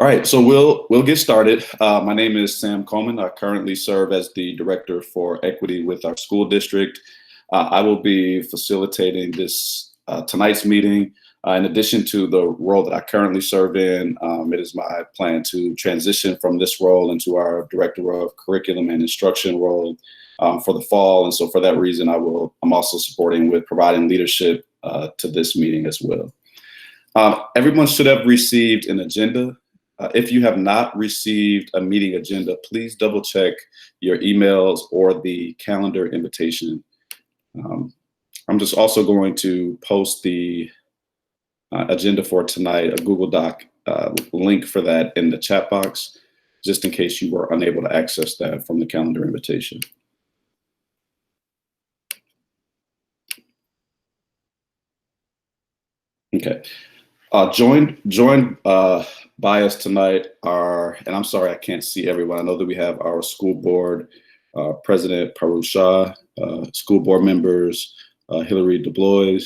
All right, so we'll get started. My name is Sam Coleman. I currently serve as the Director for Equity with our school district. I will be facilitating this tonight's meeting. In addition to the role that I currently serve in, it is my plan to transition from this role into our Director of Curriculum and Instruction role for the fall. And so for that reason, I'm also supporting with providing leadership to this meeting as well. Everyone should have received an agenda. If you have not received a meeting agenda, please double check your emails or the calendar invitation. I'm just also going to post the agenda for tonight, a Google Doc link for that in the chat box, just in case you were unable to access that from the calendar invitation. Okay. Joined by us tonight are, and I'm sorry I can't see everyone. I know that we have our school board president, Paru Shah, school board members, Hillary DeBlois,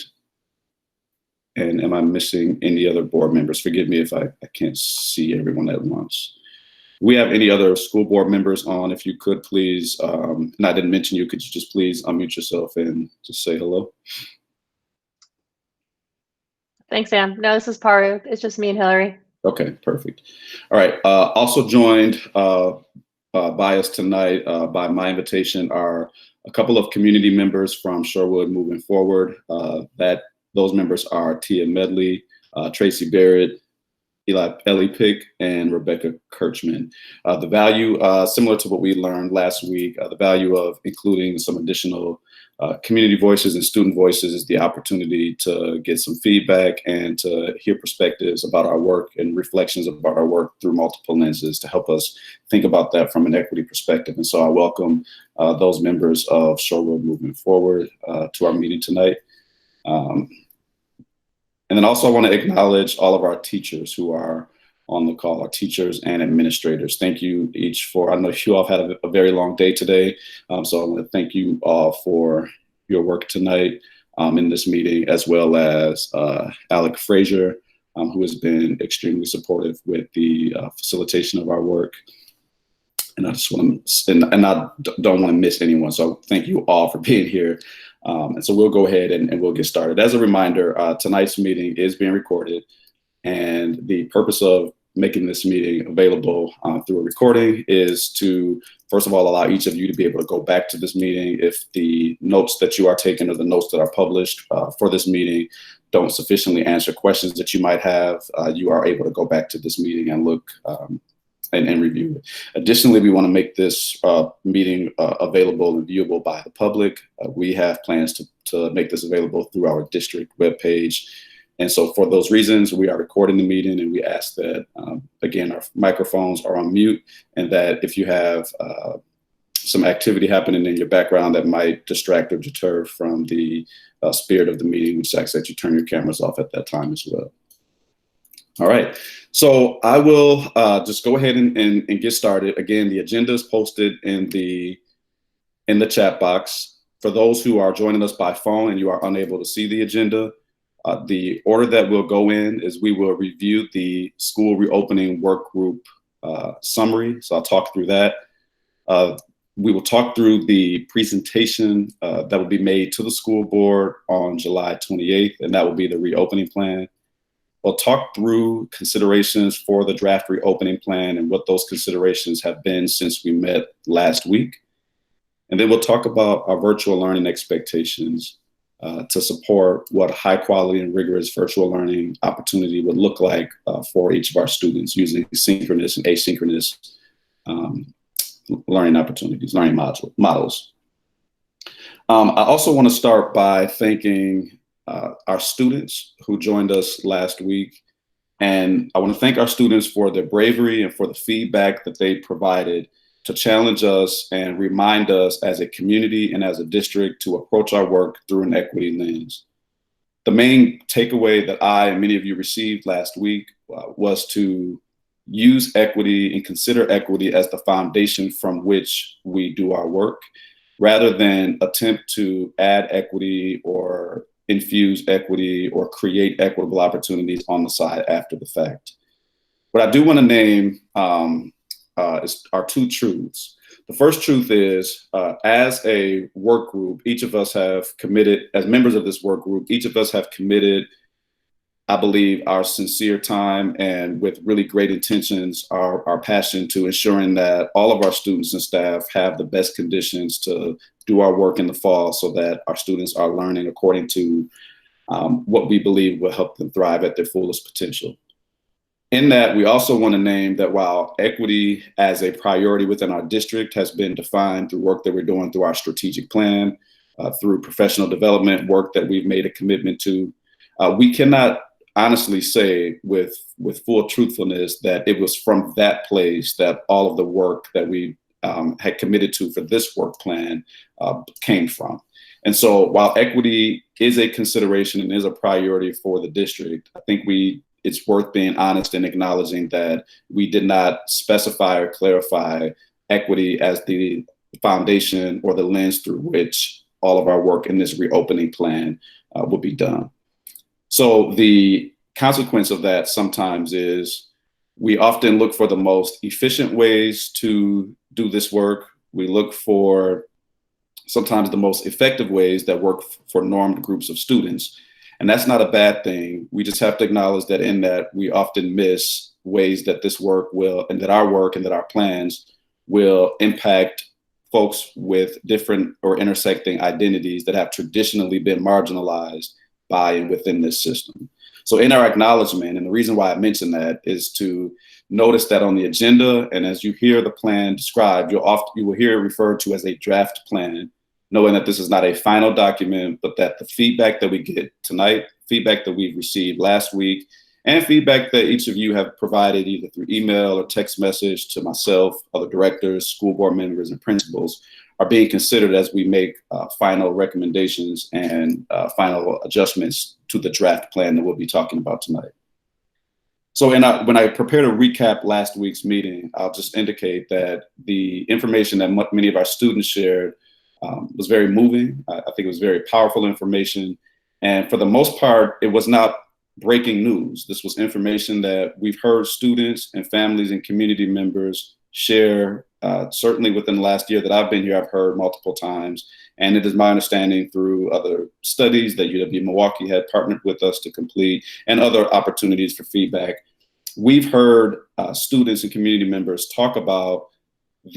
and am I missing any other board members? Forgive me if I can't see everyone at once. We have any other school board members on? If you could please, and I didn't mention you, could you just please unmute yourself and just say hello? Thanks, Sam. No, this is Paru. It's just me and Hillary. Okay, perfect. All right. Also joined by us tonight by my invitation are a couple of community members from Sherwood Moving Forward. Those members are Tia Medley, Tracy Barrett, Ellie Pick, and Rebecca Kirchman. The value, similar to what we learned last week, the value of including some additional community voices and student voices is the opportunity to get some feedback and to hear perspectives about our work and reflections about our work through multiple lenses to help us think about that from an equity perspective. And so I welcome those members of Sherwood Moving Forward to our meeting tonight. And then also I want to acknowledge all of our teachers who are on the call, our teachers and administrators. Thank you each for, I know you all had a very long day today. So I want to thank you all for your work tonight in this meeting, as well as Alec Frazier, who has been extremely supportive with the facilitation of our work. And I just want to, and I don't want to miss anyone. So thank you all for being here. And so we'll go ahead and we'll get started. As a reminder, tonight's meeting is being recorded. And the purpose of making this meeting available through a recording is to, first of all, allow each of you to be able to go back to this meeting. If the notes that you are taking or the notes that are published for this meeting don't sufficiently answer questions that you might have, you are able to go back to this meeting and look and review it. Additionally, we want to make this meeting available and viewable by the public. We have plans to make this available through our district webpage. And so for those reasons, we are recording the meeting, and we ask that, again, our microphones are on mute, and that if you have some activity happening in your background that might distract or deter from the spirit of the meeting, we ask that you turn your cameras off at that time as well. All right, so I will just go ahead and get started. Again, the agenda is posted in the chat box. For those who are joining us by phone and you are unable to see the agenda, the order that we'll go in is we will review the school reopening work group summary. So I'll talk through that. We will talk through the presentation that will be made to the school board on July 28th, and that will be the reopening plan. We'll talk through considerations for the draft reopening plan and what those considerations have been since we met last week. And then we'll talk about our virtual learning expectations to support what high quality and rigorous virtual learning opportunity would look like for each of our students using synchronous and asynchronous learning opportunities, learning models. I also want to start by thanking our students who joined us last week. And I want to thank our students for their bravery and for the feedback that they provided to challenge us and remind us as a community and as a district to approach our work through an equity lens. The main takeaway that I and many of you received last week was to use equity and consider equity as the foundation from which we do our work, rather than attempt to add equity or infuse equity or create equitable opportunities on the side after the fact. What I do want to name are two truths. The first truth is, as a work group, each of us have committed, as members of this work group, each of us have committed, I believe, our sincere time and with really great intentions, our passion to ensuring that all of our students and staff have the best conditions to do our work in the fall so that our students are learning according to what we believe will help them thrive at their fullest potential. In that, we also want to name that while equity as a priority within our district has been defined through work that we're doing through our strategic plan, through professional development work that we've made a commitment to, we cannot honestly say with full truthfulness that it was from that place that all of the work that we had committed to for this work plan came from. And so while equity is a consideration and is a priority for the district, I think it's worth being honest and acknowledging that we did not specify or clarify equity as the foundation or the lens through which all of our work in this reopening plan will be done. So the consequence of that sometimes is we often look for the most efficient ways to do this work. We look for sometimes the most effective ways that work for normed groups of students. And that's not a bad thing. We just have to acknowledge that in that we often miss ways that this work will, and that our work and that our plans will impact folks with different or intersecting identities that have traditionally been marginalized by and within this system. So in our acknowledgement, and the reason why I mention that is to notice that on the agenda, and as you hear the plan described, you will hear it referred to as a draft plan, knowing that this is not a final document, but that the feedback that we get tonight, feedback that we've received last week, and feedback that each of you have provided either through email or text message to myself, other directors, school board members, and principals are being considered as we make final recommendations and final adjustments to the draft plan that we'll be talking about tonight. So when I prepared a recap last week's meeting, I'll just indicate that the information that many of our students shared was very moving. I think it was very powerful information. And for the most part, it was not breaking news. This was information that we've heard students and families and community members share. Certainly within the last year that I've been here, I've heard multiple times. And it is my understanding through other studies that UW-Milwaukee had partnered with us to complete and other opportunities for feedback. We've heard students and community members talk about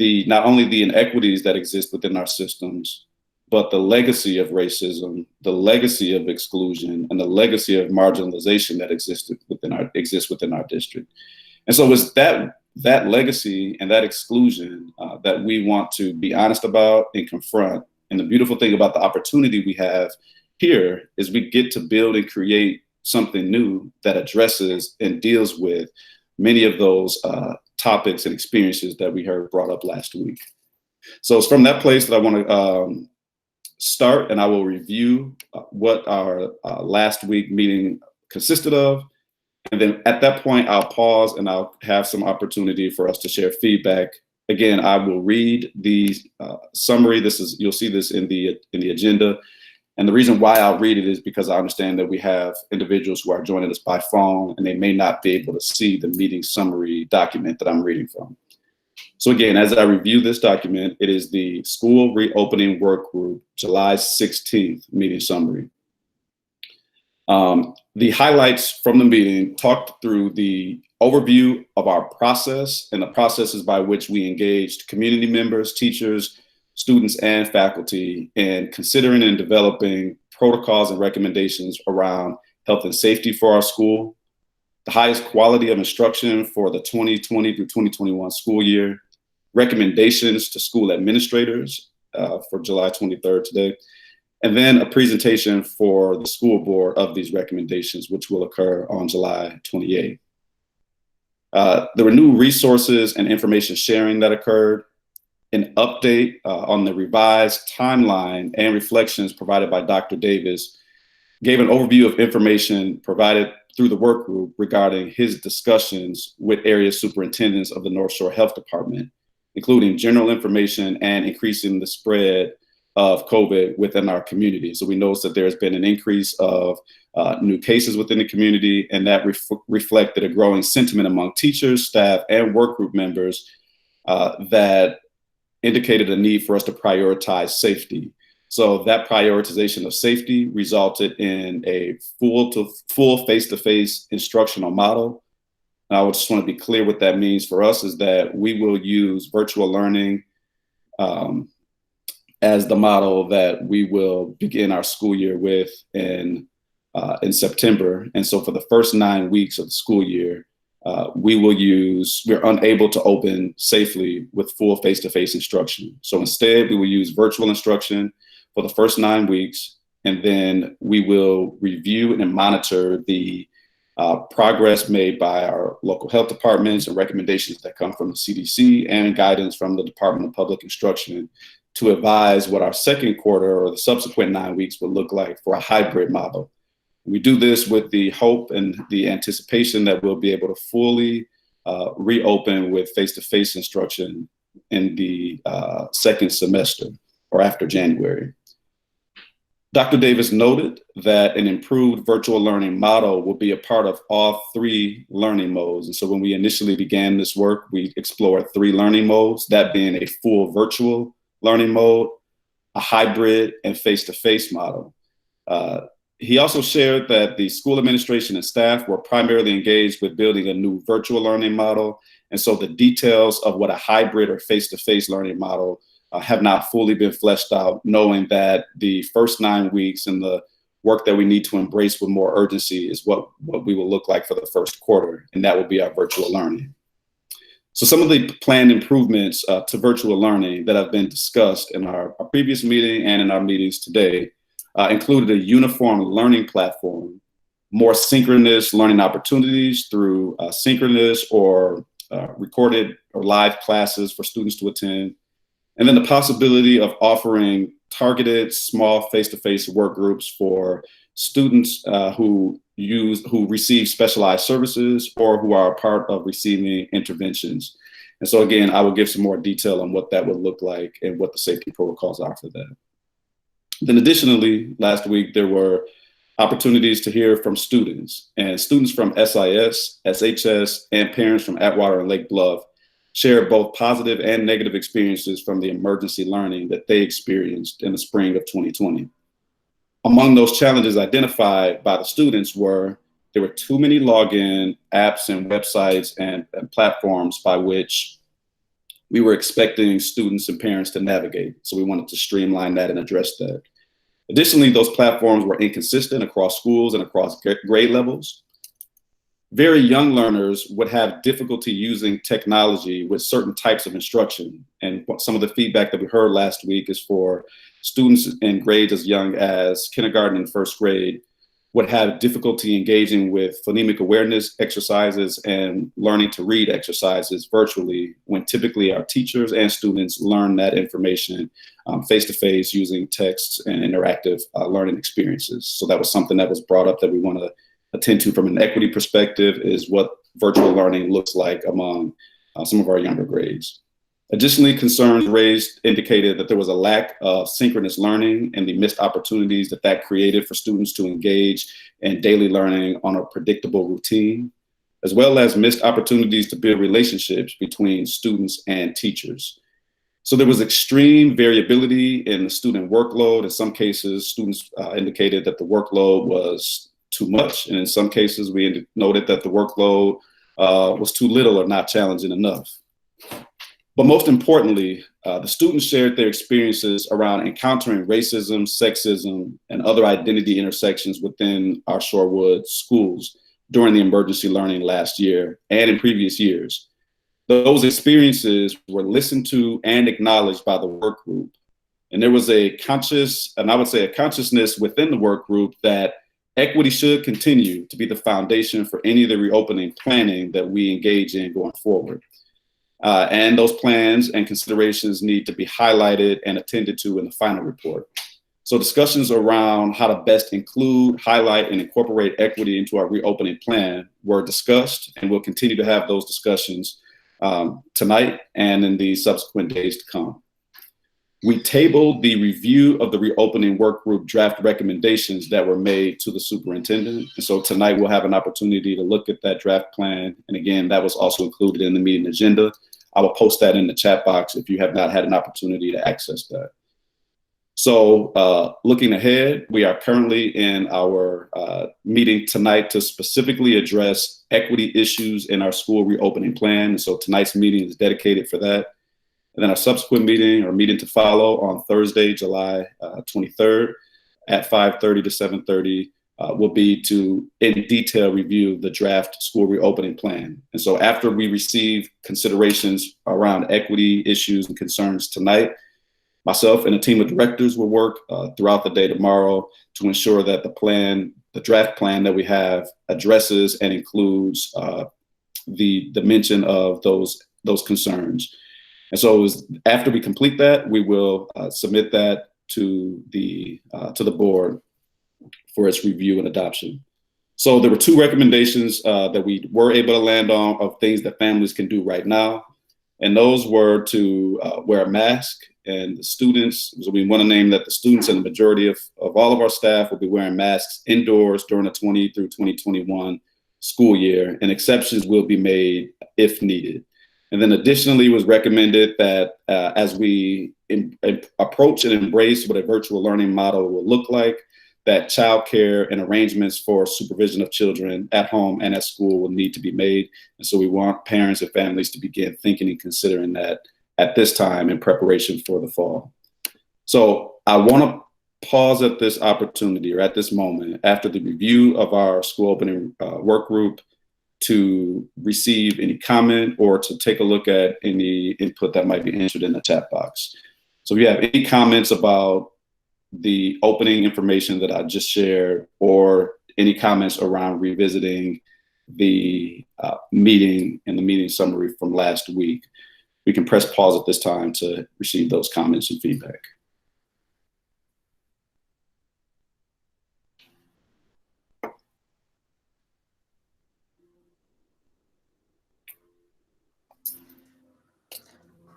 not only the inequities that exist within our systems, but the legacy of racism, the legacy of exclusion, and the legacy of marginalization that exists within our district. And so it's that legacy and that exclusion that we want to be honest about and confront. And the beautiful thing about the opportunity we have here is we get to build and create something new that addresses and deals with many of those topics and experiences that we heard brought up last week. So it's from that place that I want to start, and I will review what our last week meeting consisted of. And then at that point, I'll pause and I'll have some opportunity for us to share feedback. Again, I will read the summary. You'll see this in the agenda. And the reason why I'll read it is because I understand that we have individuals who are joining us by phone and they may not be able to see the meeting summary document that I'm reading from. So again, as I review this document, it is the School Reopening Work Group, July 16th meeting summary. The highlights from the meeting talked through the overview of our process and the processes by which we engaged community members, teachers, students, and faculty in considering and developing protocols and recommendations around health and safety for our school, the highest quality of instruction for the 2020 through 2021 school year, recommendations to school administrators for July 23rd today, and then a presentation for the school board of these recommendations, which will occur on July 28th. There were new resources and information sharing that occurred, an update on the revised timeline and reflections provided by Dr. Davis, gave an overview of information provided through the work group regarding his discussions with area superintendents of the North Shore Health Department, including general information and increasing the spread of COVID within our community. So we noticed that there's been an increase of new cases within the community, and that reflected a growing sentiment among teachers, staff, and work group members that indicated a need for us to prioritize safety. So that prioritization of safety resulted in a full face-to-face instructional model. And I just want to be clear what that means for us is that we will use virtual learning as the model that we will begin our school year with in September. And so for the first 9 weeks of the school year, we're unable to open safely with full face-to-face instruction. So instead, we will use virtual instruction for the first 9 weeks, and then we will review and monitor the progress made by our local health departments and recommendations that come from the CDC and guidance from the Department of Public Instruction to advise what our second quarter or the subsequent 9 weeks will look like for a hybrid model. We do this with the hope and the anticipation that we'll be able to fully reopen with face-to-face instruction in the second semester or after January. Dr. Davis noted that an improved virtual learning model will be a part of all 3 learning modes. And so when we initially began this work, we explored 3 learning modes, that being a full virtual learning mode, a hybrid, and face-to-face model. He also shared that the school administration and staff were primarily engaged with building a new virtual learning model. And so the details of what a hybrid or face-to-face learning model have not fully been fleshed out, knowing that the first 9 weeks and the work that we need to embrace with more urgency is what we will look like for the first quarter, and that will be our virtual learning. So some of the planned improvements to virtual learning that have been discussed in our previous meeting and in our meetings today included a uniform learning platform, more synchronous learning opportunities through synchronous or recorded or live classes for students to attend, and then the possibility of offering targeted small face-to-face work groups for students who receive specialized services or who are a part of receiving interventions. And so again, I will give some more detail on what that would look like and what the safety protocols are for that. Then additionally, last week, there were opportunities to hear from students, and students from SIS, SHS, and parents from Atwater and Lake Bluff shared both positive and negative experiences from the emergency learning that they experienced in the spring of 2020. Among those challenges identified by the students were there were too many login apps and websites and platforms by which we were expecting students and parents to navigate. So we wanted to streamline that and address that. Additionally, those platforms were inconsistent across schools and across grade levels. Very young learners would have difficulty using technology with certain types of instruction. And some of the feedback that we heard last week is for students in grades as young as kindergarten and first grade would have difficulty engaging with phonemic awareness exercises and learning to read exercises virtually, when typically our teachers and students learn that information face-to-face using texts and interactive learning experiences. So that was something that was brought up that we want to attend to from an equity perspective, is what virtual learning looks like among some of our younger grades. Additionally, concerns raised indicated that there was a lack of synchronous learning and the missed opportunities that created for students to engage in daily learning on a predictable routine, as well as missed opportunities to build relationships between students and teachers. So there was extreme variability in the student workload. In some cases, students indicated that the workload was too much. And in some cases, we noted that the workload was too little or not challenging enough. But most importantly, the students shared their experiences around encountering racism, sexism, and other identity intersections within our Shorewood schools during the emergency learning last year and in previous years. Those experiences were listened to and acknowledged by the work group. And there was a consciousness within the work group that equity should continue to be the foundation for any of the reopening planning that we engage in going forward. And those plans and considerations need to be highlighted and attended to in the final report. So discussions around how to best include, highlight, and incorporate equity into our reopening plan were discussed, and we'll continue to have those discussions tonight and in the subsequent days to come. We tabled the review of the reopening work group draft recommendations that were made to the superintendent. And so tonight we'll have an opportunity to look at that draft plan. And again, that was also included in the meeting agenda. I will post that in the chat box if you have not had an opportunity to access that. So looking ahead, we are currently in our meeting tonight to specifically address equity issues in our school reopening plan. And so tonight's meeting is dedicated for that. And then our subsequent meeting, or meeting to follow, on Thursday, July 23rd at 5:30 to 7:30 will be to, in detail, review the draft school reopening plan. And so after we receive considerations around equity issues and concerns tonight, myself and a team of directors will work throughout the day tomorrow to ensure that the draft plan that we have addresses and includes the mention of those concerns. And so after we complete that, we will submit that to the board for its review and adoption. So there were two recommendations that we were able to land on of things that families can do right now. And those were to wear a mask, and the students, so we want to name that the students and the majority of all of our staff will be wearing masks indoors during the 20 through 2021 school year, and exceptions will be made if needed. And then additionally, it was recommended that as we approach and embrace what a virtual learning model will look like, that childcare and arrangements for supervision of children at home and at school will need to be made. And so we want parents and families to begin thinking and considering that at this time in preparation for the fall. So I want to pause at this opportunity, or at this moment, after the review of our school opening work group, to receive any comment or to take a look at any input that might be entered in the chat box. So if you have any comments about the opening information that I just shared, or any comments around revisiting the meeting and the meeting summary from last week, we can press pause at this time to receive those comments and feedback.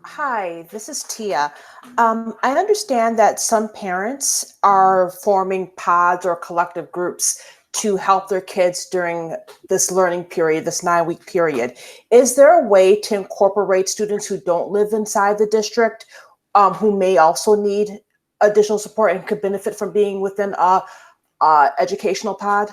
Hi, this is Tia. I understand that some parents are forming pods or collective groups to help their kids during this learning period, this 9-week period. Is there a way to incorporate students who don't live inside the district, who may also need additional support and could benefit from being within a educational pod?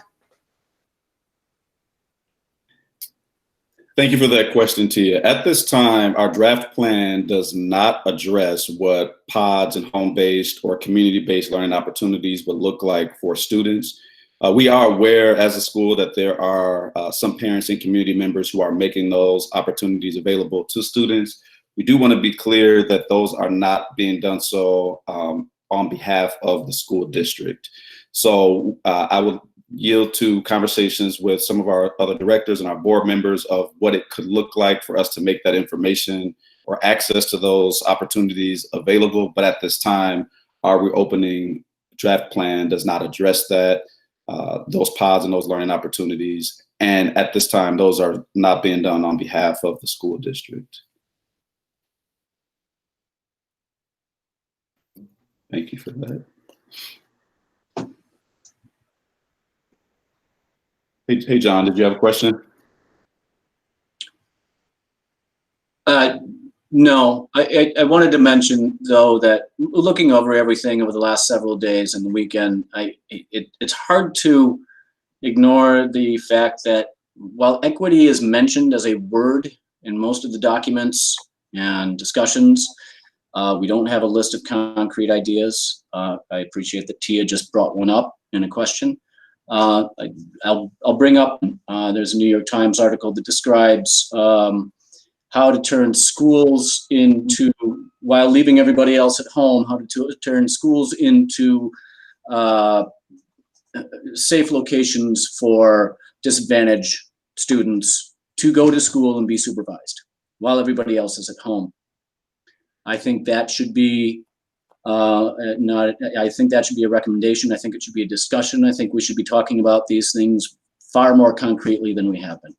Thank you for that question, Tia. At this time, our draft plan does not address what pods and home-based or community-based learning opportunities would look like for students. We are aware as a school that there are some parents and community members who are making those opportunities available to students. We do want to be clear that those are not being done so on behalf of the school district. So I would yield to conversations with some of our other directors and our board members of what it could look like for us to make that information or access to those opportunities available. But at this time, our reopening draft plan does not address that, those pods and those learning opportunities. And at this time, those are not being done on behalf of the school district. Thank you for that. Hey, John, did you have a question? No, I wanted to mention, though, that looking over everything over the last several days and the weekend, it's hard to ignore the fact that while equity is mentioned as a word in most of the documents and discussions, we don't have a list of concrete ideas. I appreciate that Tia just brought one up in a question. I'll bring up, there's a New York Times article that describes how to turn schools into, while leaving everybody else at home, how to turn schools into safe locations for disadvantaged students to go to school and be supervised while everybody else is at home. I think that should be I think that should be a recommendation. I think it should be a discussion. I think we should be talking about these things far more concretely than we have been.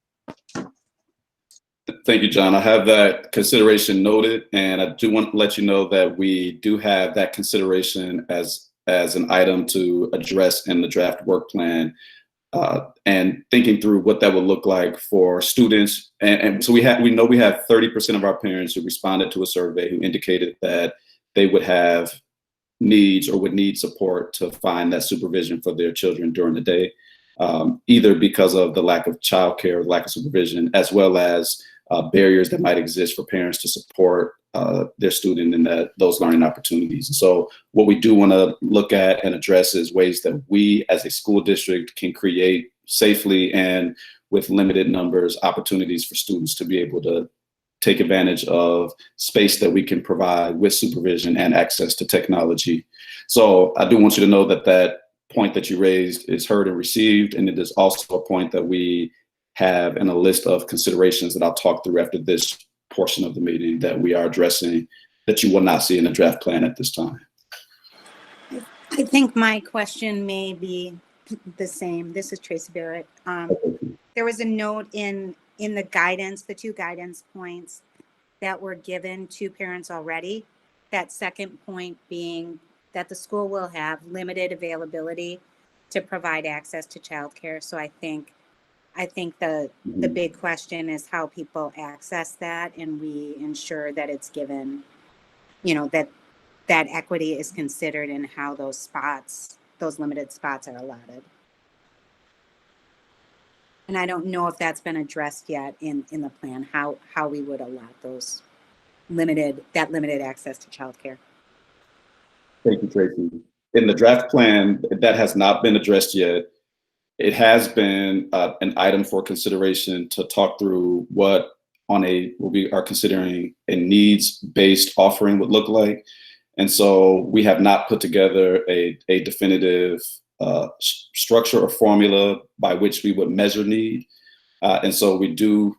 Thank you, John. I have that consideration noted, and I do want to let you know that we do have that consideration as an item to address in the draft work plan, and thinking through what that would look like for students. And so we know we have 30% of our parents who responded to a survey who indicated that they would have needs or would need support to find that supervision for their children during the day, either because of the lack of childcare, lack of supervision, as well as barriers that might exist for parents to support their student in those learning opportunities. And so what we do want to look at and address is ways that we as a school district can create safely and with limited numbers opportunities for students to be able to take advantage of space that we can provide with supervision and access to technology. So I do want you to know that that point that you raised is heard and received, and it is also a point that we have in a list of considerations that I'll talk through after this portion of the meeting that we are addressing that you will not see in the draft plan at this time. I think my question may be the same. This is Tracy Barrett. There was a note in the guidance, the 2 guidance points that were given to parents already. That second point being that the school will have limited availability to provide access to childcare. So I think the big question is how people access that, and we ensure that it's given, that equity is considered in how those limited spots are allotted. And I don't know if that's been addressed yet in the plan, how we would allot those limited access to childcare. Thank you, Tracy. In the draft plan, that has not been addressed yet. It has been an item for consideration to talk through what we are considering a needs-based offering would look like. And so we have not put together a definitive structure or formula by which we would measure need. And so we do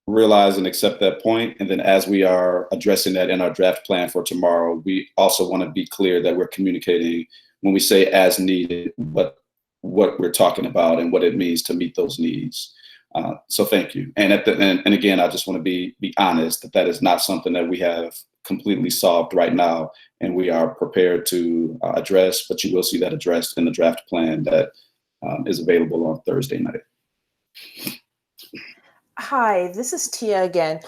realize and accept that point. And then as we are addressing that in our draft plan for tomorrow, we also want to be clear that we're communicating when we say as needed, what we're talking about and what it means to meet those needs. So thank you. And and again, I just want to be honest that is not something that we have completely solved right now, and we are prepared to address, but you will see that addressed in the draft plan that is available on Thursday night. Hi, this is Tia again.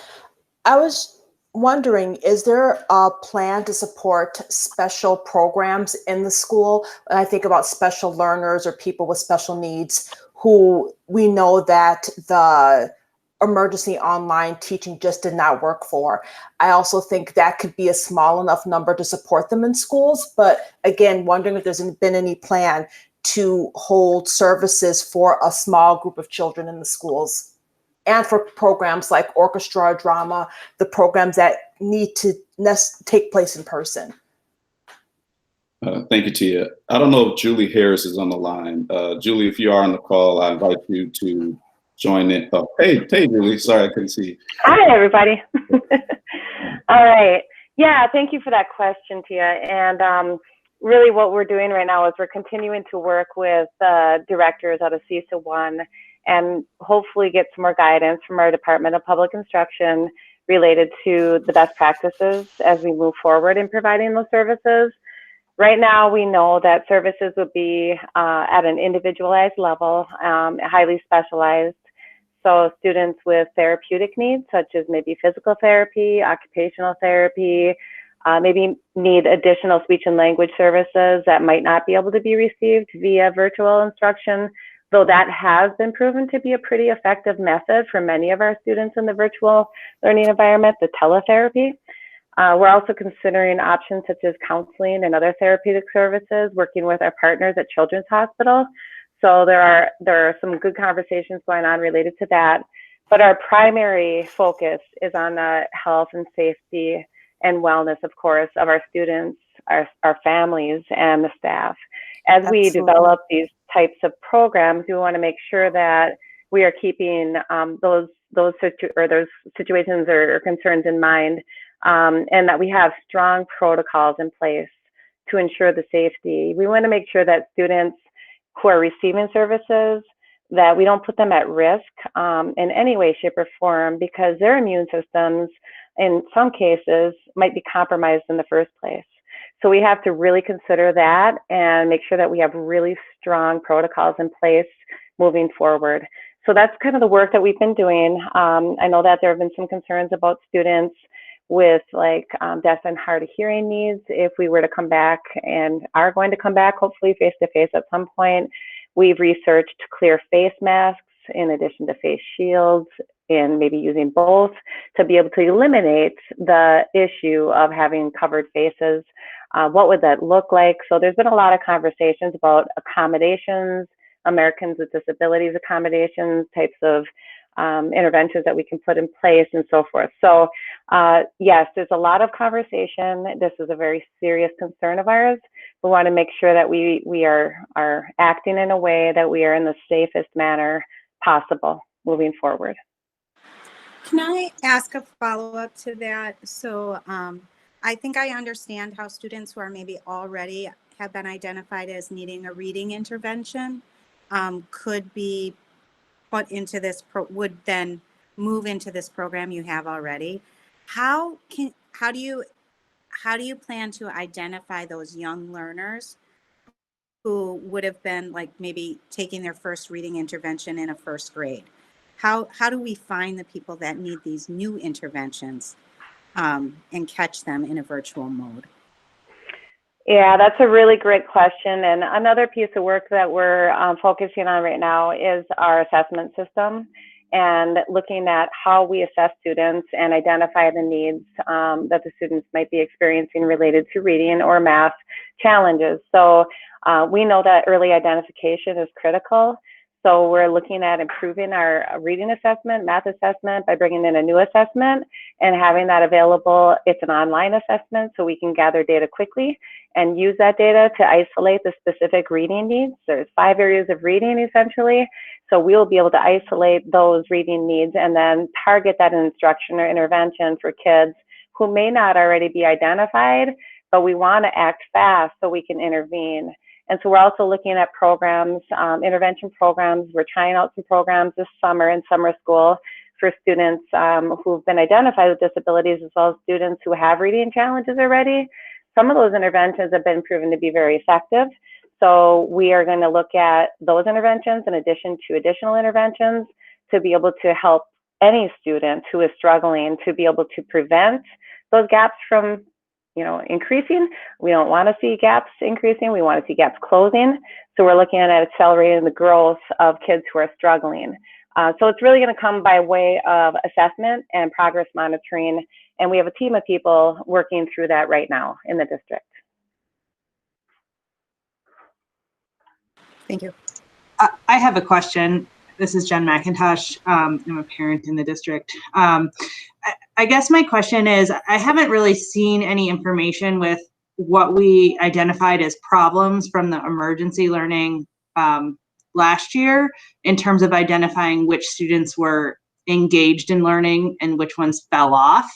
I was wondering, is there a plan to support special programs in the school? When I think about special learners or people with special needs who we know that the emergency online teaching just did not work for. I also think that could be a small enough number to support them in schools. But again, wondering if there's been any plan to hold services for a small group of children in the schools, and for programs like orchestra, drama, the programs that need to take place in person. Thank you, Tia. I don't know if Julie Harris is on the line. Julie, if you are on the call, I invite you to join in. Oh, hey, Julie. Sorry, I couldn't see you. Hi, everybody. All right. Yeah, thank you for that question, Tia. And really what we're doing right now is we're continuing to work with directors out of CISA 1 and hopefully get some more guidance from our Department of Public Instruction related to the best practices as we move forward in providing those services. Right now, we know that services would be at an individualized level, highly specialized. So students with therapeutic needs, such as maybe physical therapy, occupational therapy, maybe need additional speech and language services that might not be able to be received via virtual instruction, though that has been proven to be a pretty effective method for many of our students in the virtual learning environment, the teletherapy. We're also considering options such as counseling and other therapeutic services, working with our partners at Children's Hospital. So there are some good conversations going on related to that. But our primary focus is on the health and safety and wellness, of course, of our students, our families, and the staff. As we develop these types of programs, we want to make sure that we are keeping those situations or concerns in mind, and that we have strong protocols in place to ensure the safety. We want to make sure that students who are receiving services that we don't put them at risk in any way, shape, or form, because their immune systems, in some cases, might be compromised in the first place. So we have to really consider that and make sure that we have really strong protocols in place moving forward. So that's kind of the work that we've been doing. I know that there have been some concerns about students with like deaf and hard of hearing needs. If we were to come back, and are going to come back, hopefully face to face at some point, we've researched clear face masks in addition to face shields, and maybe using both to be able to eliminate the issue of having covered faces. What would that look like? So there's been a lot of conversations about accommodations, Americans with Disabilities accommodations, types of interventions that we can put in place, and so forth. So yes, there's a lot of conversation. This is a very serious concern of ours. We want to make sure that we are acting in a way that we are in the safest manner possible moving forward. Can I ask a follow-up to that? So I think I understand how students who are maybe already have been identified as needing a reading intervention could be put into this, would then move into this program you have already. How do you plan to identify those young learners who would have been like maybe taking their first reading intervention in a first grade? How do we find the people that need these new interventions and catch them in a virtual mode? Yeah, that's a really great question. And another piece of work that we're focusing on right now is our assessment system, and looking at how we assess students and identify the needs that the students might be experiencing related to reading or math challenges. So we know that early identification is critical. So we're looking at improving our reading assessment, math assessment, by bringing in a new assessment and having that available. It's an online assessment, so we can gather data quickly and use that data to isolate the specific reading needs. There's 5 areas of reading essentially. So we will be able to isolate those reading needs and then target that instruction or intervention for kids who may not already be identified, but we want to act fast so we can intervene. And so we're also looking at programs, intervention programs. We're trying out some programs this summer in summer school for students who've been identified with disabilities, as well as students who have reading challenges already. Some of those interventions have been proven to be very effective. So we are going to look at those interventions in addition to additional interventions to be able to help any student who is struggling to be able to prevent those gaps from increasing. We don't want to see gaps increasing. We want to see gaps closing. So we're looking at accelerating the growth of kids who are struggling. So it's really going to come by way of assessment and progress monitoring. And we have a team of people working through that right now in the district. Thank you. I have a question. This is Jen McIntosh. I'm a parent in the district. I guess my question is, I haven't really seen any information with what we identified as problems from the emergency learning last year in terms of identifying which students were engaged in learning and which ones fell off.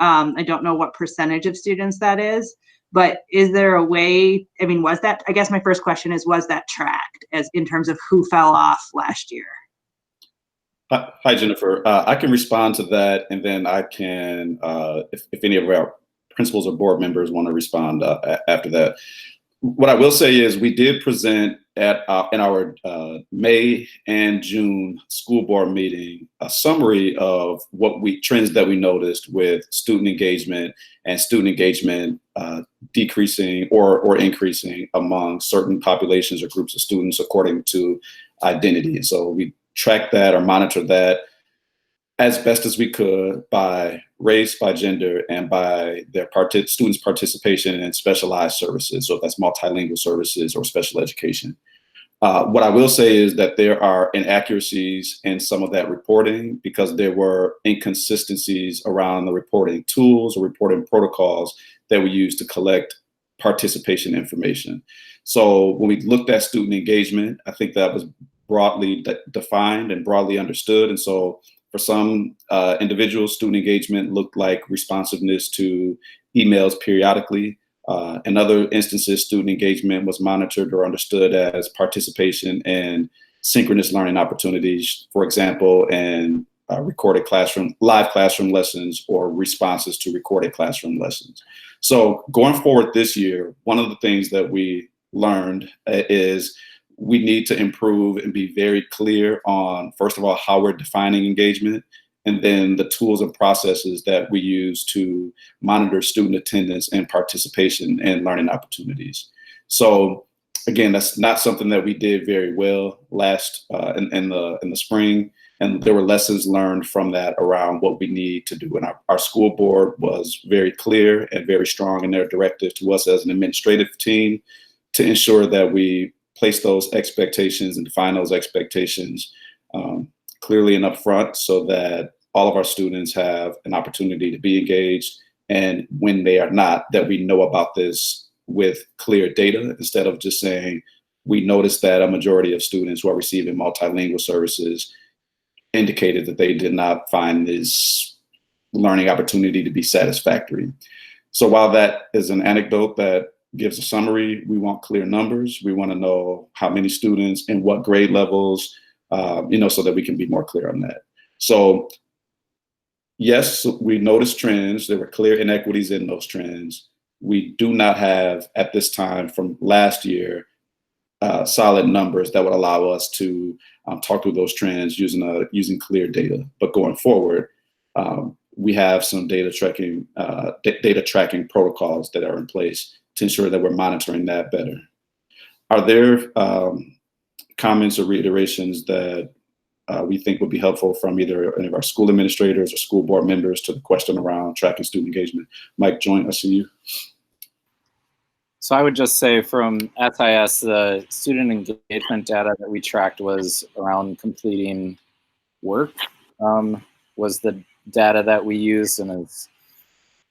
I don't know what percentage of students that is, but is there a way, I guess my first question is, was that tracked as in terms of who fell off last year? Hi, Jennifer. I can respond to that, and then I can, if any of our principals or board members want to respond after that. What I will say is we did present in our May and June school board meeting a summary of trends that we noticed with student engagement decreasing or increasing among certain populations or groups of students according to identity. And so we tracked that or monitored that as best as we could by race, by gender, and by their students' participation in specialized services. So if that's multilingual services or special education. What I will say is that there are inaccuracies in some of that reporting because there were inconsistencies around the reporting tools or reporting protocols that we use to collect participation information. So when we looked at student engagement, I think that was broadly defined and broadly understood. And so for some individuals, student engagement looked like responsiveness to emails periodically. In other instances, student engagement was monitored or understood as participation in synchronous learning opportunities, for example, in recorded classroom, live classroom lessons or responses to recorded classroom lessons. So going forward this year, one of the things that we learned is we need to improve and be very clear on, first of all, how we're defining engagement, and then the tools and processes that we use to monitor student attendance and participation in learning opportunities. So again, that's not something that we did very well last in the spring, and there were lessons learned from that around what we need to do. And our school board was very clear and very strong in their directive to us as an administrative team to ensure that we place those expectations and define those expectations clearly and upfront, so that all of our students have an opportunity to be engaged. And when they are not, that we know about this with clear data, instead of just saying, we noticed that a majority of students who are receiving multilingual services indicated that they did not find this learning opportunity to be satisfactory. So while that is an anecdote that gives a summary, we want clear numbers. We want to know how many students and what grade levels, so that we can be more clear on that. So yes, we noticed trends. There were clear inequities in those trends. We do not have, at this time from last year, solid numbers that would allow us to talk through those trends using clear data. But going forward, we have some data tracking protocols that are in place to ensure that we're monitoring that better. Are there comments or reiterations that we think would be helpful from either any of our school administrators or school board members to the question around tracking student engagement? Mike Joint, I see you. So I would just say from SIS, the student engagement data that we tracked was around completing work, was the data that we used. And as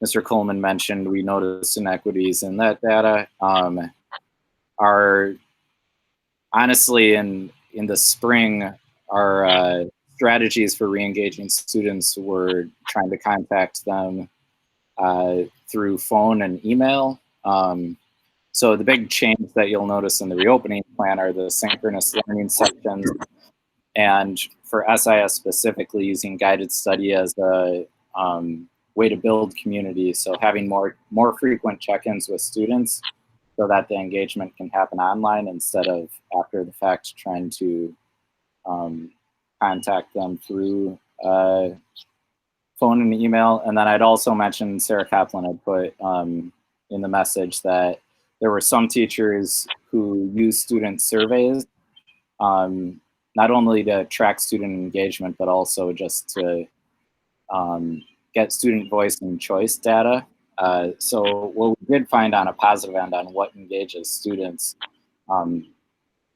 Mr. Coleman mentioned, we noticed inequities in that data. Honestly, in the spring, our strategies for re-engaging students were trying to contact them through phone and email. So the big change that you'll notice in the reopening plan are the synchronous learning sections, and for SIS specifically, using guided study as a way to build community. So having more frequent check-ins with students so that the engagement can happen online instead of after the fact trying to contact them through phone and email. And then I'd also mention, Sarah Kaplan had put in the message that there were some teachers who use student surveys, not only to track student engagement, but also just to get student voice and choice data. So what we did find on a positive end on what engages students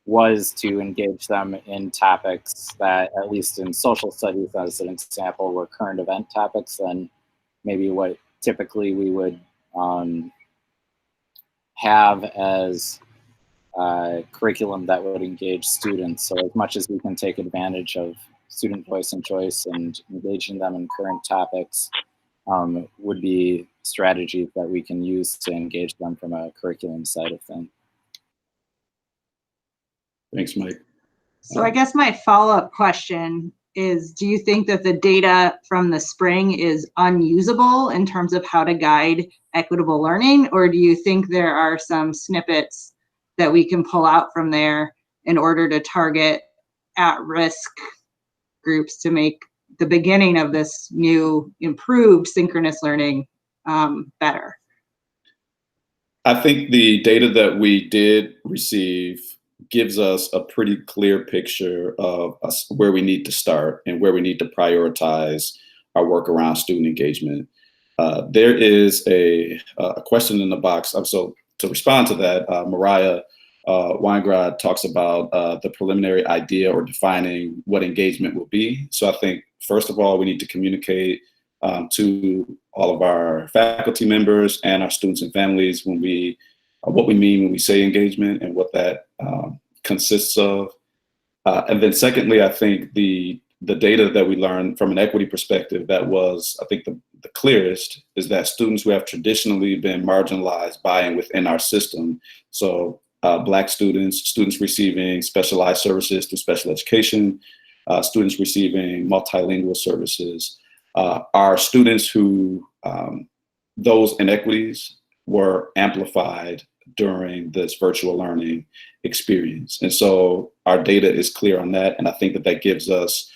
was to engage them in topics that, at least in social studies as an example, were current event topics and maybe what typically we would have as curriculum that would engage students. So as much as we can take advantage of student voice and choice and engaging them in current topics would be strategies that we can use to engage them from a curriculum side of things. Thanks, Mike. So I guess my follow-up question is, do you think that the data from the spring is unusable in terms of how to guide equitable learning? Or do you think there are some snippets that we can pull out from there in order to target at-risk groups to make the beginning of this new improved synchronous learning better? I think the data that we did receive gives us a pretty clear picture of where we need to start and where we need to prioritize our work around student engagement. There is a question in the box. So to respond to that, Mariah Weingrad talks about the preliminary idea or defining what engagement will be. So I think, first of all, we need to communicate to all of our faculty members and our students and families what we mean when we say engagement and what that consists of. And then secondly, I think the data that we learned from an equity perspective that was, I think, the clearest is that students who have traditionally been marginalized by and within our system, so Black students, students receiving specialized services through special education, students receiving multilingual services, are students who those inequities were amplified during this virtual learning experience. And so our data is clear on that. And I think that that gives us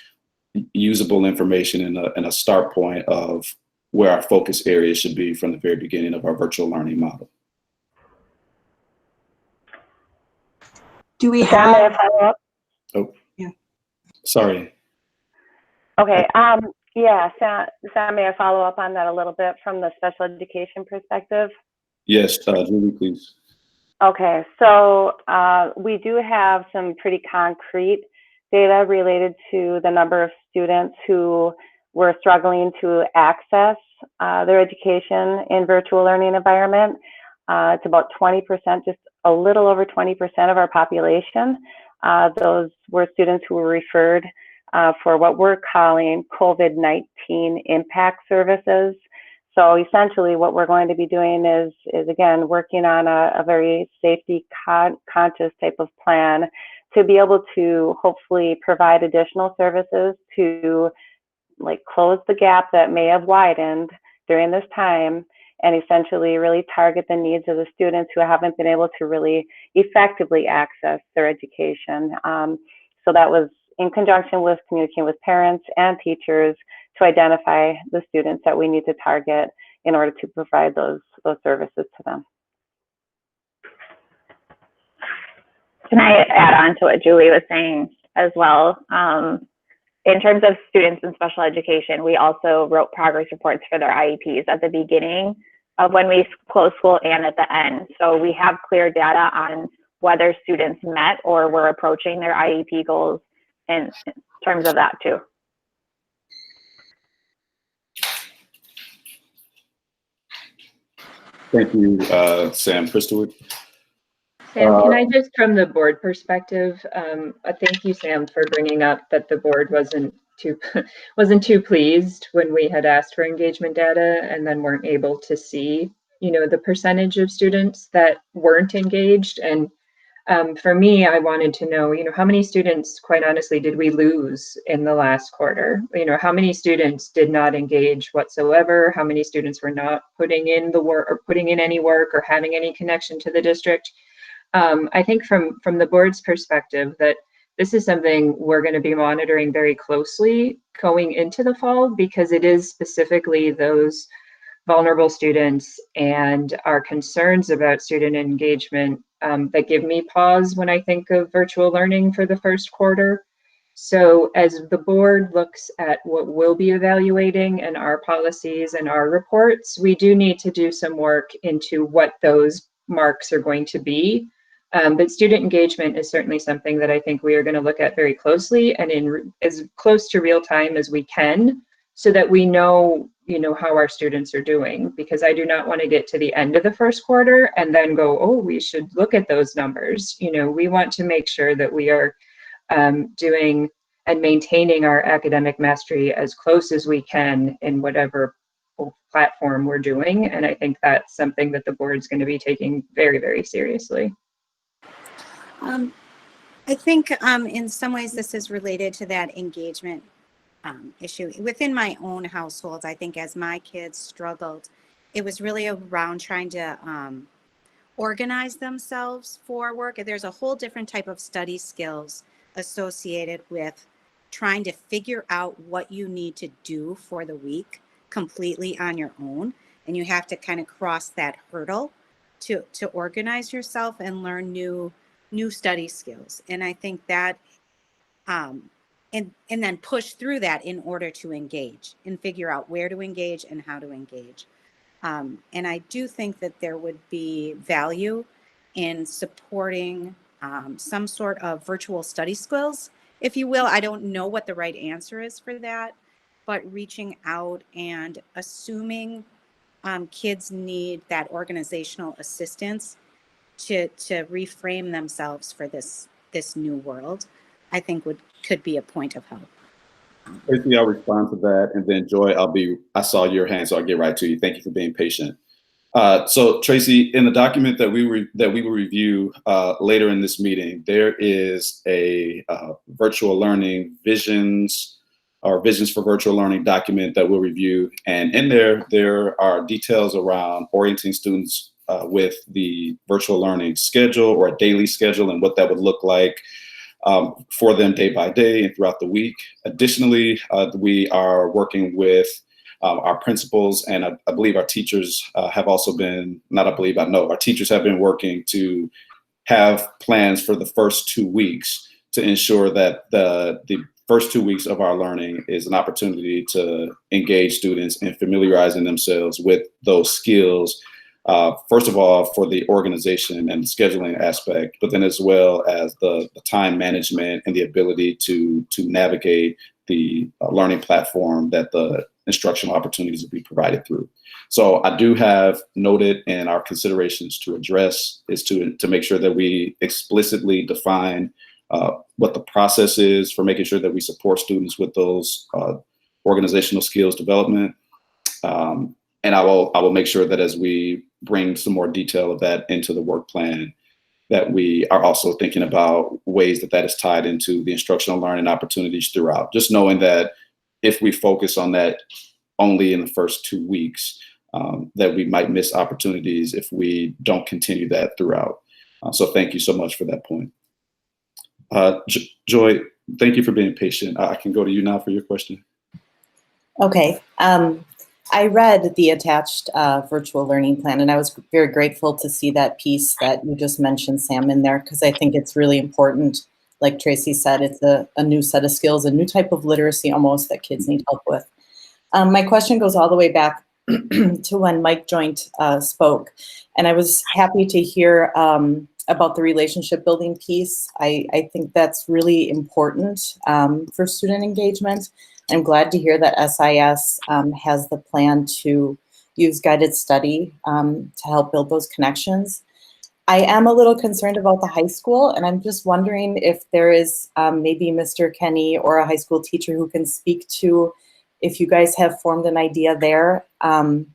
usable information and a start point of where our focus areas should be from the very beginning of our virtual learning model. Do we Sam, may I have? follow up? Oh, Yeah. Sorry. Okay. Yeah, Sam, may I follow up on that a little bit from the special education perspective? Yes, Julie, please. Okay, so we do have some pretty concrete data related to the number of students who were struggling to access their education in virtual learning environment. It's about 20%, just a little over 20% of our population. Those were students who were referred for what we're calling COVID-19 impact services. So essentially what we're going to be doing is again, working on a very safety conscious type of plan to be able to hopefully provide additional services to like close the gap that may have widened during this time, and essentially really target the needs of the students who haven't been able to really effectively access their education. So that was in conjunction with communicating with parents and teachers to identify the students that we need to target in order to provide those services to them. Can I add on to what Julie was saying as well? In terms of students in special education, we also wrote progress reports for their IEPs at the beginning of when we closed school and at the end. So we have clear data on whether students met or were approaching their IEP goals in terms of that too. Thank you, Sam. Crystal? Sam, can I just, from the board perspective, thank you, Sam, for bringing up that the board wasn't too pleased when we had asked for engagement data and then weren't able to see, the percentage of students that weren't engaged. And for me, I wanted to know, how many students, quite honestly, did we lose in the last quarter? How many students did not engage whatsoever? How many students were not putting in the work or putting in any work or having any connection to the district? I think from the board's perspective that this is something we're going to be monitoring very closely going into the fall, because it is specifically those vulnerable students and our concerns about student engagement that give me pause when I think of virtual learning for the first quarter. So as the board looks at what we'll be evaluating and our policies and our reports, we do need to do some work into what those marks are going to be. But student engagement is certainly something that I think we are going to look at very closely and in as close to real time as we can, so that we know, how our students are doing, because I do not want to get to the end of the first quarter and then go, oh, we should look at those numbers. We want to make sure that we are doing and maintaining our academic mastery as close as we can in whatever platform we're doing. And I think that's something that the board's going to be taking very, very seriously. I think in some ways this is related to that engagement issue. Within my own household, I think as my kids struggled, it was really around trying to organize themselves for work. There's a whole different type of study skills associated with trying to figure out what you need to do for the week completely on your own. And you have to kind of cross that hurdle to organize yourself and learn new study skills. And I think that, and then push through that in order to engage and figure out where to engage and how to engage. And I do think that there would be value in supporting some sort of virtual study skills, if you will. I don't know what the right answer is for that, but reaching out and assuming kids need that organizational assistance to reframe themselves for this new world, I think could be a point of help. Tracy, I'll respond to that, and then Joy, I saw your hand, so I'll get right to you. Thank you for being patient. So Tracy, in the document that we will review later in this meeting, there is a virtual learning visions for virtual learning document that we'll review. And in there are details around orienting students with the virtual learning schedule or a daily schedule and what that would look like for them day by day and throughout the week. Additionally, we are working with our principals, and I believe our teachers have also been, not I believe, I know, our teachers have been working to have plans for the first 2 weeks to ensure that the first 2 weeks of our learning is an opportunity to engage students in familiarizing themselves with those skills, first of all, for the organization and scheduling aspect, but then as well as the time management and the ability to navigate the learning platform that the instructional opportunities will be provided through. So I do have noted in our considerations to address is to make sure that we explicitly define what the process is for making sure that we support students with those organizational skills development. And I will make sure that as we bring some more detail of that into the work plan, that we are also thinking about ways that is tied into the instructional learning opportunities throughout. Just knowing that if we focus on that only in the first 2 weeks, that we might miss opportunities if we don't continue that throughout. So thank you so much for that point. Joy, thank you for being patient. I can go to you now for your question. Okay. I read the attached virtual learning plan, and I was very grateful to see that piece that you just mentioned, Sam, in there, because I think it's really important. Like Tracy said, it's a new set of skills, a new type of literacy almost that kids need help with. My question goes all the way back to when Mike Joint spoke, and I was happy to hear about the relationship building piece. I think that's really important for student engagement. I'm glad to hear that SIS has the plan to use guided study to help build those connections. I am a little concerned about the high school, and I'm just wondering if there is maybe Mr. Kenny or a high school teacher who can speak to if you guys have formed an idea there. And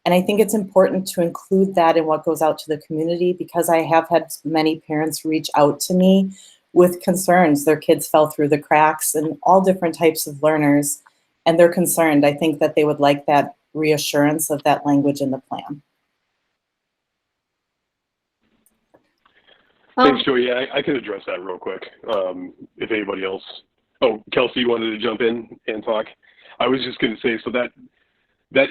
I think it's important to include that in what goes out to the community, because I have had many parents reach out to me with concerns. Their kids fell through the cracks, and all different types of learners, and they're concerned. I think that they would like that reassurance of that language in the plan. Thanks, Joey. Yeah, I can address that real quick. If anybody else, oh, Kelsey, you wanted to jump in and talk? I was just going to say, so that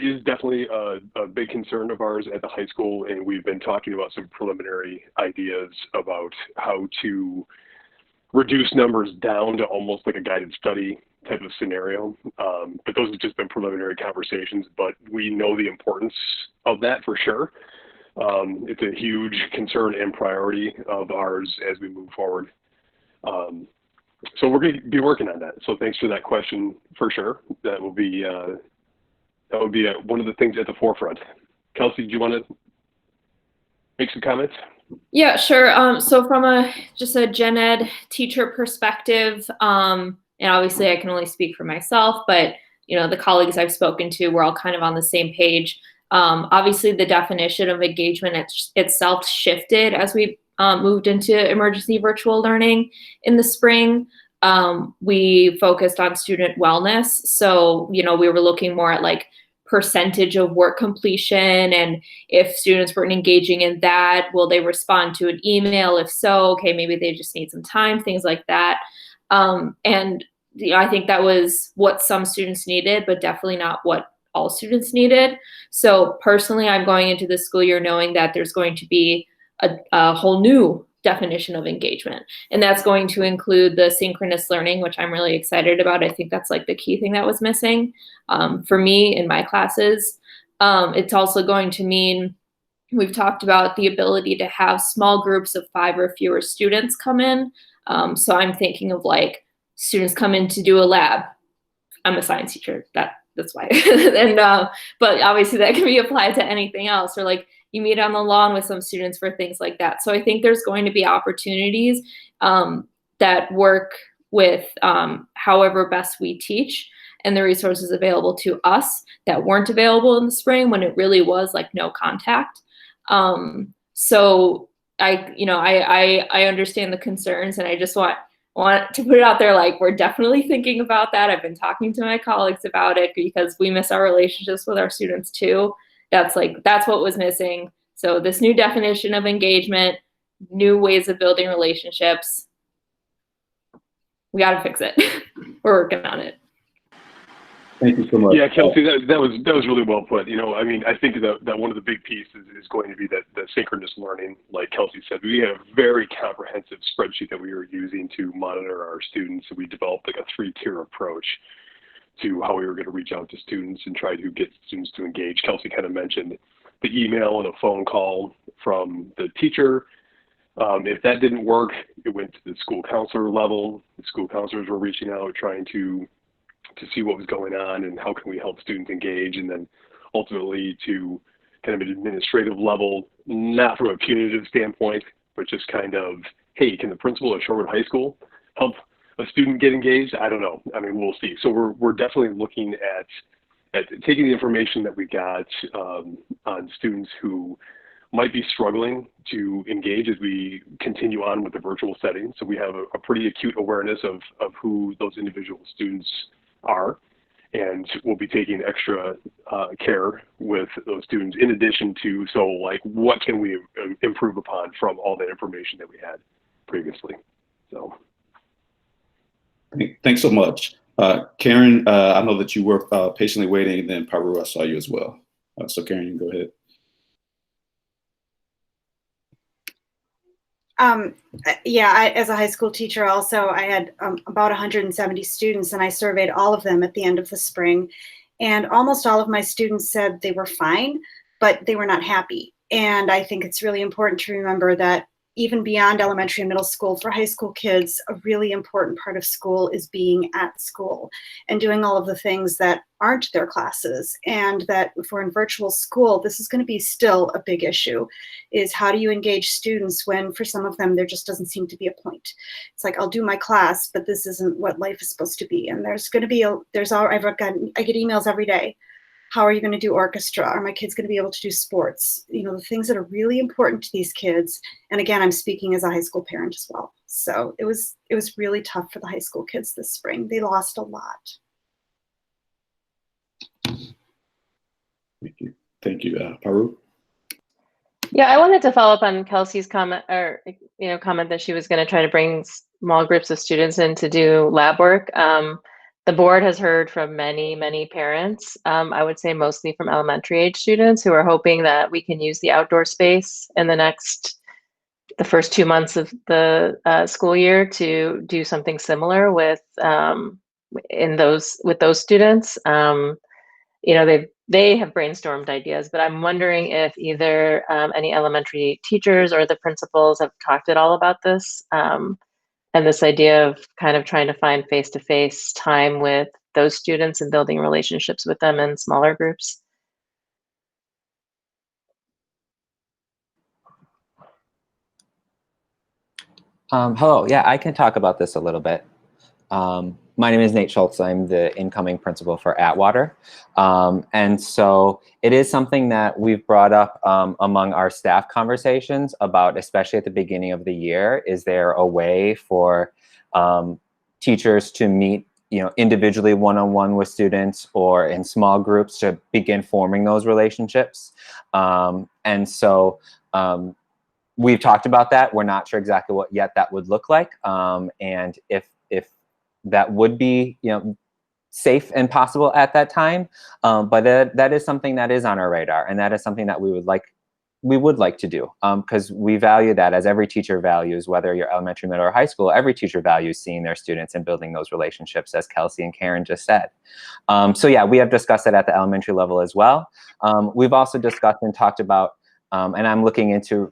is definitely a big concern of ours at the high school, and we've been talking about some preliminary ideas about how to reduce numbers down to almost like a guided study type of scenario. But those have just been preliminary conversations, but we know the importance of that for sure. It's a huge concern and priority of ours as we move forward. So we're going to be working on that. So thanks for that question for sure. That would be one of the things at the forefront. Kelsey, do you want to make some comments? Yeah, sure. So from just a gen ed teacher perspective, and obviously I can only speak for myself, but the colleagues I've spoken to, we're all kind of on the same page. Obviously the definition of engagement itself shifted as we moved into emergency virtual learning in the spring. We focused on student wellness. So, we were looking more at like percentage of work completion, and if students weren't engaging in that, will they respond to an email? If so, okay, maybe they just need some time, things like that. And I think that was what some students needed, but definitely not what all students needed. So personally, I'm going into the school year knowing that there's going to be a whole new definition of engagement, and that's going to include the synchronous learning, which I'm really excited about. I think that's like the key thing that was missing for me in my classes. It's also going to mean, we've talked about the ability to have small groups of 5 or fewer students come in. So I'm thinking of like students come in to do a lab. I'm a science teacher, that's why. And but obviously that can be applied to anything else, or like you meet on the lawn with some students for things like that. So I think there's going to be opportunities that work with however best we teach. and the resources available to us that weren't available in the spring when it really was like no contact. So I understand the concerns, and I just want to put it out there, like, we're definitely thinking about that. I've been talking to my colleagues about it because we miss our relationships with our students too. That's what was missing. So this new definition of engagement, new ways of building relationships, we got to fix it. We're working on it. Thank you so much. Yeah, Kelsey, that was really well put. You know, I mean, I think that one of the big pieces is going to be that synchronous learning. Like Kelsey said, we had a very comprehensive spreadsheet that we were using to monitor our students. So we developed like a 3-tier approach to how we were going to reach out to students and try to get students to engage. Kelsey kind of mentioned the email and a phone call from the teacher. If that didn't work, it went to the school counselor level. The school counselors were reaching out, trying to see what was going on and how can we help students engage, and then ultimately to kind of an administrative level, not from a punitive standpoint, but just kind of, hey, can the principal of Shorewood High School help a student get engaged? I don't know. I mean, we'll see. So we're definitely looking at taking the information that we got on students who might be struggling to engage as we continue on with the virtual setting. So we have a pretty acute awareness of who those individual students are, and we'll be taking extra care with those students in addition to, so like, what can we improve upon from all that information that we had previously. So thanks so much. Karen, I know that you were patiently waiting, and then Paru, I saw you as well. So Karen, you can go ahead. Yeah, as a high school teacher also, I had about 170 students, and I surveyed all of them at the end of the spring. And almost all of my students said they were fine, but they were not happy. And I think it's really important to remember that even beyond elementary and middle school, for high school kids, a really important part of school is being at school and doing all of the things that aren't their classes. And that if we're in virtual school, this is going to be still a big issue, is how do you engage students when for some of them there just doesn't seem to be a point. It's like, I'll do my class, but this isn't what life is supposed to be. And there's going to be I get emails every day. How are you going to do orchestra? Are my kids going to be able to do sports? You know, the things that are really important to these kids. And again, I'm speaking as a high school parent as well. So it was really tough for the high school kids this spring. They lost a lot. Thank you. Thank you, Paru. Yeah, I wanted to follow up on Kelsey's comment, or comment that she was going to try to bring small groups of students in to do lab work. The board has heard from many, many parents, I would say mostly from elementary age students, who are hoping that we can use the outdoor space in the first 2 months of the school year to do something similar with those students. They have brainstormed ideas, but I'm wondering if either any elementary teachers or the principals have talked at all about this. And this idea of kind of trying to find face-to-face time with those students and building relationships with them in smaller groups. Hello, yeah, I can talk about this a little bit. My name is Nate Schultz. I'm the incoming principal for Atwater. And so it is something that we've brought up among our staff conversations about, especially at the beginning of the year. Is there a way for teachers to meet, individually one-on-one with students or in small groups to begin forming those relationships? And so we've talked about that. We're not sure exactly what yet that would look like. And if that would be, safe and possible at that time. But that is something that is on our radar, and that is something that we would like to do, because we value that, as every teacher values, whether you're elementary, middle, or high school. Every teacher values seeing their students and building those relationships, as Kelsey and Karen just said. So yeah, we have discussed it at the elementary level as well. We've also discussed and talked about, and I'm looking into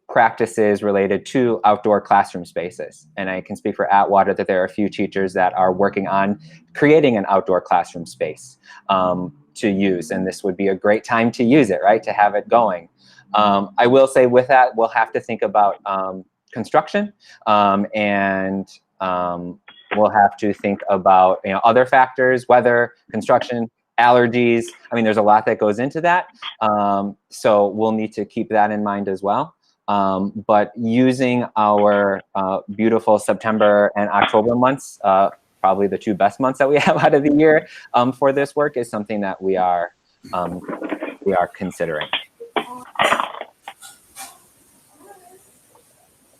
practices related to outdoor classroom spaces. And I can speak for Atwater that there are a few teachers that are working on creating an outdoor classroom space to use. And this would be a great time to use it, right? To have it going. I will say with that, we'll have to think about construction and We'll have to think about, you know, other factors, weather, construction, allergies. I mean, there's a lot that goes into that. So we'll need to keep that in mind as well. But using our beautiful September and October months, probably the 2 best months that we have out of the year for this work, is something that we are considering.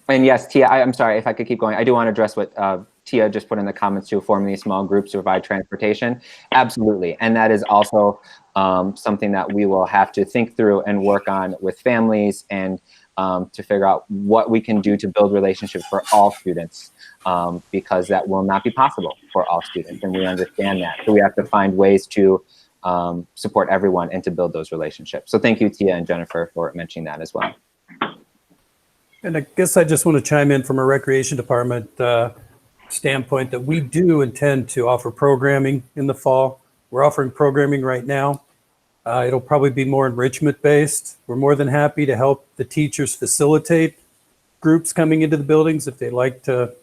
And yes, Tia, I'm sorry if I could keep going. I do want to address what Tia just put in the comments too, forming these small groups to provide transportation. Absolutely. And that is also something that we will have to think through and work on with families, and to figure out what we can do to build relationships for all students, because that will not be possible for all students, and we understand that. So we have to find ways to support everyone and to build those relationships. So thank you, Tia and Jennifer, for mentioning that as well. And I guess I just want to chime in from a recreation department standpoint that we do intend to offer programming in the fall. We're offering programming right now. It'll probably be more enrichment based. We're more than happy to help the teachers facilitate groups coming into the buildings if they like to,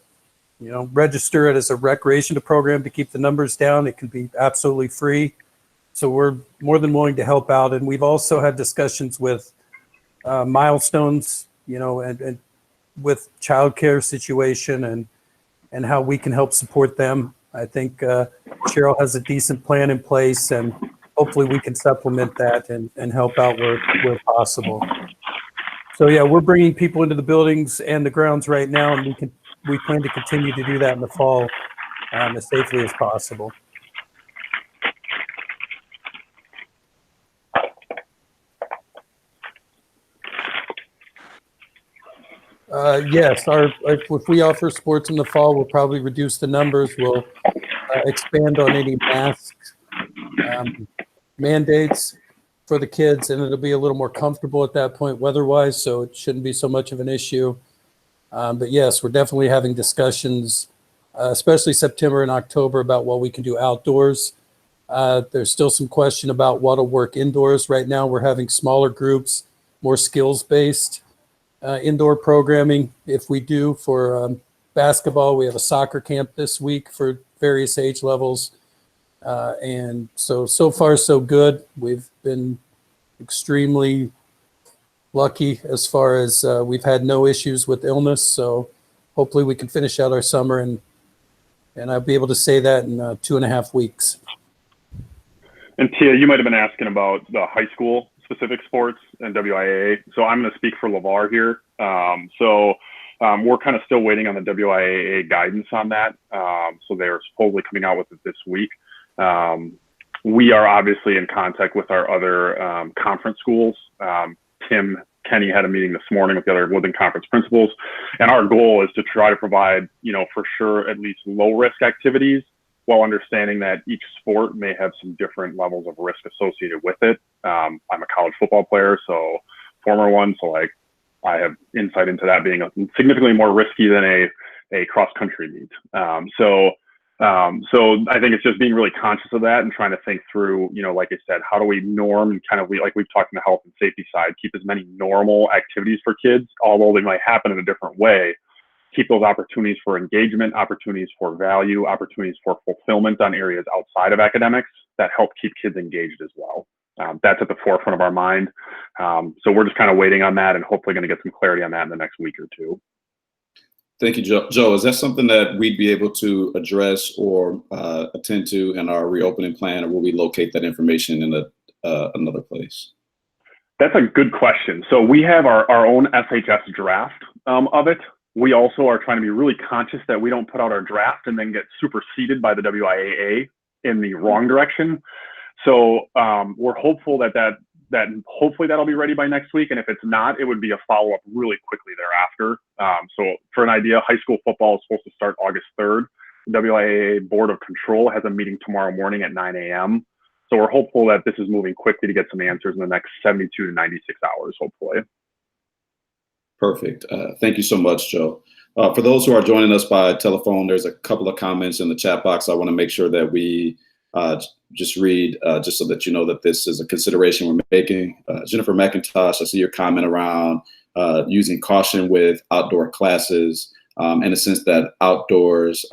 you know, register it as a recreation program to keep the numbers down. It can be absolutely free. So we're more than willing to help out. And we've also had discussions with Milestones, you know, and with childcare situation and how we can help support them. I think Cheryl has a decent plan in place, and hopefully we can supplement that and help out where possible. So yeah, we're bringing people into the buildings and the grounds right now, and we plan to continue to do that in the fall as safely as possible. Yes, if we offer sports in the fall, we'll probably reduce the numbers. We'll expand on any mask mandates for the kids, and it'll be a little more comfortable at that point weather-wise, so it shouldn't be so much of an issue. But yes, we're definitely having discussions, especially September and October, about what we can do outdoors. There's still some question about what'll work indoors. Right now, we're having smaller groups, more skills-based indoor programming. If we do for basketball, we have a soccer camp this week for various age levels. And so far so good. We've been extremely lucky as far as we've had no issues with illness. So hopefully we can finish out our summer, and I'll be able to say that in 2.5 weeks. And Tia, you might have been asking about the high school specific sports and WIAA. So I'm going to speak for LeVar here. We're kind of still waiting on the WIAA guidance on that. So they're supposedly coming out with it this week. We are obviously in contact with our other conference schools. Tim Kenny had a meeting this morning with the other Woodland Conference principals, and our goal is to try to provide, you know, for sure, at least low risk activities, while understanding that each sport may have some different levels of risk associated with it. I'm a college football player, so former one, so like I have insight into that being significantly more risky than a cross country meet. So I think it's just being really conscious of that and trying to think through, you know, like I said, how do we norm and kind of, like we've talked in the health and safety side, keep as many normal activities for kids, although they might happen in a different way. Keep those opportunities for engagement, opportunities for value, opportunities for fulfillment on areas outside of academics that help keep kids engaged as well. That's at the forefront of our mind. So we're just kind of waiting on that and hopefully going to get some clarity on that in the next week or two. Thank you, Joe. Joe, is that something that we'd be able to address or attend to in our reopening plan, or will we locate that information in another place? That's a good question. So we have our own SHS draft of it. We also are trying to be really conscious that we don't put out our draft and then get superseded by the WIAA in the wrong direction. So we're hopeful that hopefully that'll be ready by next week. And if it's not, it would be a follow-up really quickly thereafter. So for an idea, high school football is supposed to start August 3rd. The WIAA Board of Control has a meeting tomorrow morning at 9 a.m. So we're hopeful that this is moving quickly to get some answers in the next 72 to 96 hours, hopefully. Perfect. Thank you so much, Joe. For those who are joining us by telephone, there's a couple of comments in the chat box. I want to make sure that we just read, just so that you know that this is a consideration we're making. Jennifer McIntosh, I see your comment around using caution with outdoor classes. in the sense that outdoors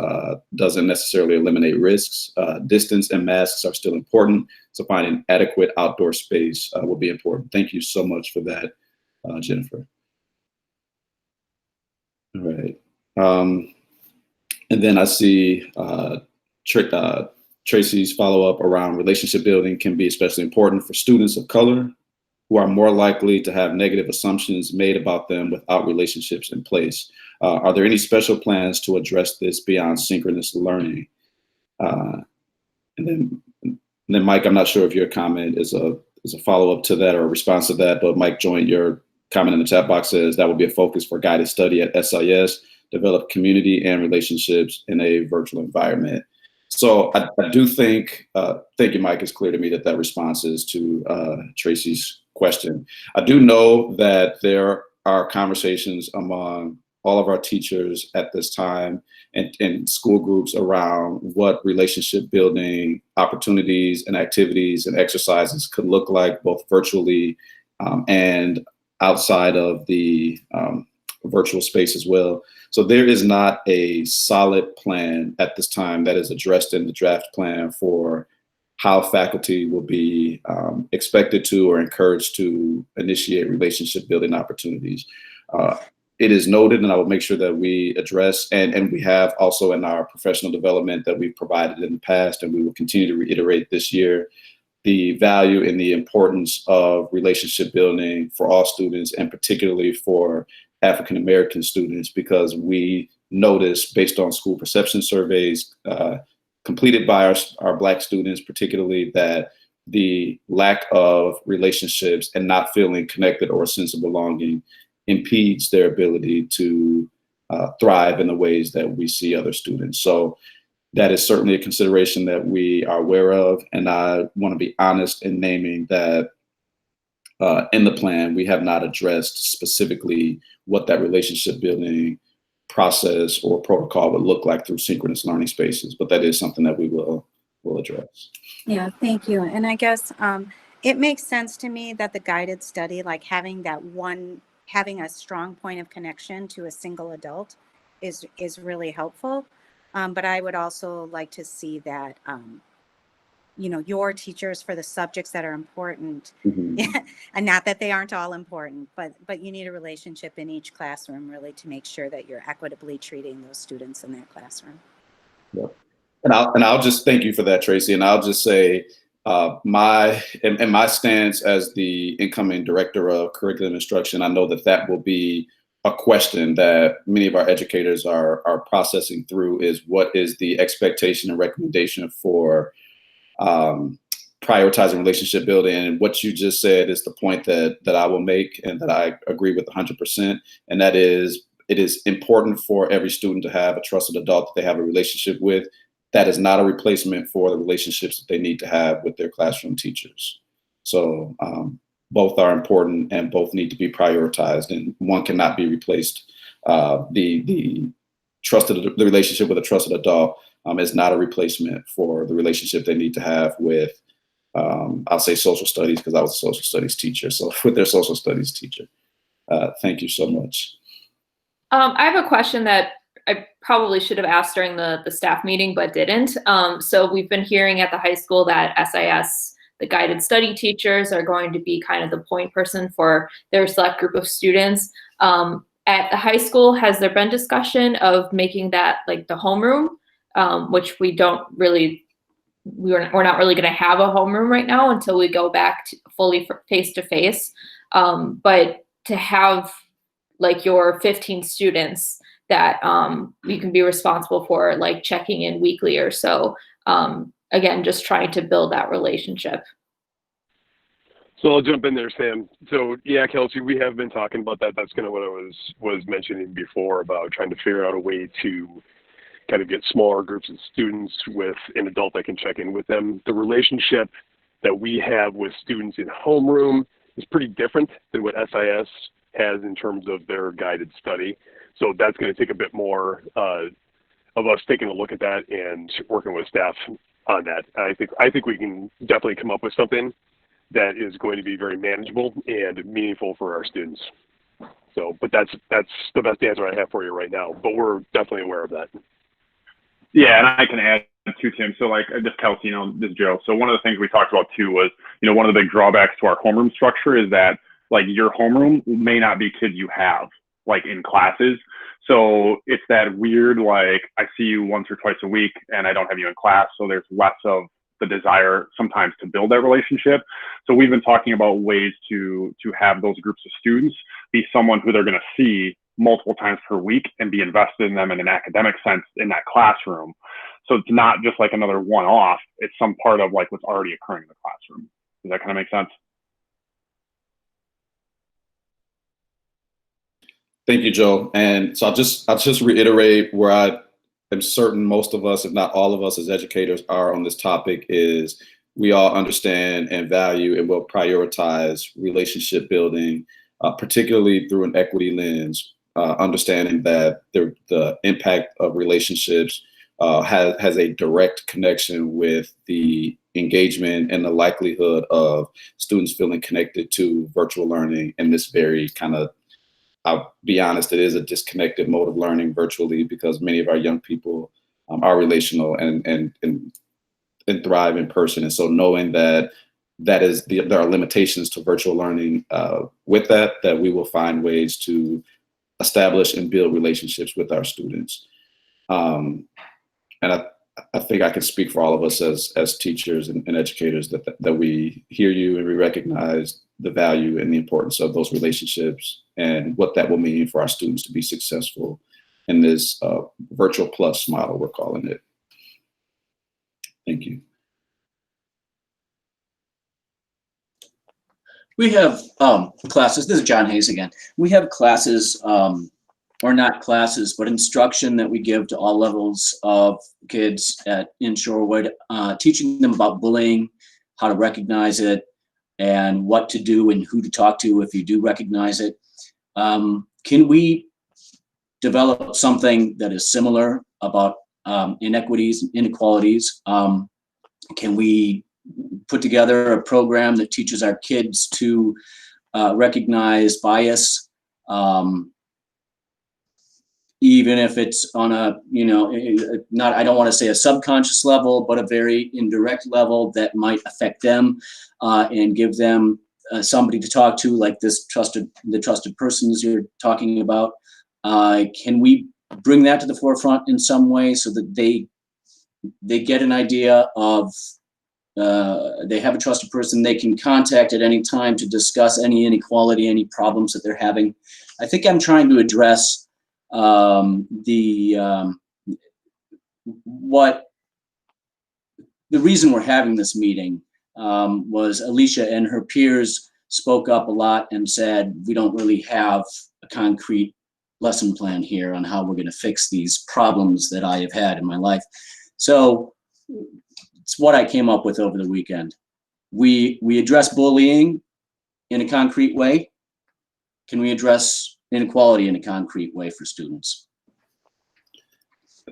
doesn't necessarily eliminate risks. Distance and masks are still important, so finding adequate outdoor space will be important. Thank you so much for that, Jennifer. All right. And then I see Tracy's follow-up around relationship building can be especially important for students of color who are more likely to have negative assumptions made about them without relationships in place. Are there any special plans to address this beyond synchronous learning? And then Mike, I'm not sure if your comment is a follow-up to that or a response to that, but Mike Joint, your comment in the chat box says that will be a focus for guided study at SIS, develop community and relationships in a virtual environment. So I do think, thank you, Mike, it's clear to me that that response is to Tracy's question. I do know that there are conversations among all of our teachers at this time and school groups around what relationship building opportunities and activities and exercises could look like both virtually and outside of the virtual space as well. So there is not a solid plan at this time that is addressed in the draft plan for how faculty will be expected to or encouraged to initiate relationship building opportunities. It is noted, and I will make sure that we address, and we have also in our professional development that we've provided in the past, and we will continue to reiterate this year, the value and the importance of relationship building for all students, and particularly for African American students, because we notice based on school perception surveys completed by our Black students, particularly, that the lack of relationships and not feeling connected or a sense of belonging impedes their ability to thrive in the ways that we see other students. So that is certainly a consideration that we are aware of. And I want to be honest in naming that in the plan, we have not addressed specifically what that relationship building process or protocol would look like through synchronous learning spaces, but that is something that we will address. Yeah, thank you. And I guess it makes sense to me that the guided study, like having a strong point of connection to a single adult is really helpful. But I would also like to see that, your teachers for the subjects that are important, and not that they aren't all important, but you need a relationship in each classroom really to make sure that you're equitably treating those students in that classroom. Yeah. And I'll just thank you for that, Tracy. And I'll just say my stance as the incoming director of curriculum instruction, I know that will be a question that many of our educators are processing through, is what is the expectation and recommendation for prioritizing relationship building. And what you just said is the point that I will make and that I agree with 100%. And that is, it is important for every student to have a trusted adult that they have a relationship with. That is not a replacement for the relationships that they need to have with their classroom teachers. So both are important and both need to be prioritized, and one cannot be replaced. The relationship with a trusted adult is not a replacement for the relationship they need to have with, I'll say social studies, because I was a social studies teacher. So with their social studies teacher. Thank you so much. I have a question that I probably should have asked during the staff meeting, but didn't. So we've been hearing at the high school that SIS, the guided study teachers, are going to be kind of the point person for their select group of students. At the high school, has there been discussion of making that like the homeroom, which we're not really going to have a homeroom right now until we go back to fully face-to-face. But to have like your 15 students that you can be responsible for, like checking in weekly or so. Again, just trying to build that relationship. So I'll jump in there, Sam. So yeah, Kelsey, we have been talking about that. That's kind of what I was mentioning before about trying to figure out a way to kind of get smaller groups of students with an adult that can check in with them. The relationship that we have with students in homeroom is pretty different than what SIS has in terms of their guided study. So that's going to take a bit more of us taking a look at that and working with staff on that. I think we can definitely come up with something that is going to be very manageable and meaningful for our students. So, but that's the best answer I have for you right now. But we're definitely aware of that. Yeah, and I can add to Tim. So like just Kelsey, this is Joe. So one of the things we talked about too was, one of the big drawbacks to our homeroom structure is that like your homeroom may not be kids you have like in classes. So it's that weird, like I see you once or twice a week and I don't have you in class. So there's less of the desire sometimes to build that relationship. So we've been talking about ways to have those groups of students be someone who they're going to see multiple times per week and be invested in them in an academic sense in that classroom. So it's not just like another one-off, it's some part of like what's already occurring in the classroom. Does that kind of make sense? Thank you, Joe. And so I'll just reiterate where I am certain most of us, if not all of us as educators are on this topic, is we all understand and value and will prioritize relationship building, particularly through an equity lens, understanding that the impact of relationships has a direct connection with the engagement and the likelihood of students feeling connected to virtual learning in this very kind of, I'll be honest, it is a disconnected mode of learning virtually because many of our young people are relational and thrive in person. And so knowing that there are limitations to virtual learning, with that we will find ways to establish and build relationships with our students. And I think I can speak for all of us as teachers and educators that we hear you and we recognize the value and the importance of those relationships and what that will mean for our students to be successful in this virtual plus model, we're calling it. Thank you. We have classes. This is John Hayes again. We have classes, or not classes, but instruction that we give to all levels of kids in Shorewood, teaching them about bullying, how to recognize it, and what to do and who to talk to if you do recognize it. Can we develop something that is similar about inequities, inequalities? Can we put together a program that teaches our kids to recognize bias, even if it's on a, I don't want to say a subconscious level, but a very indirect level that might affect them, and give them somebody to talk to, like the trusted persons you're talking about. Can we bring that to the forefront in some way so that they get an idea of, they have a trusted person they can contact at any time to discuss any inequality, any problems that they're having? I think I'm trying to address the reason we're having this meeting was Alicia and her peers spoke up a lot and said, we don't really have a concrete lesson plan here on how we're going to fix these problems that I have had in my life. So it's what I came up with over the weekend. We address bullying in a concrete way. Can we address inequality in a concrete way for students?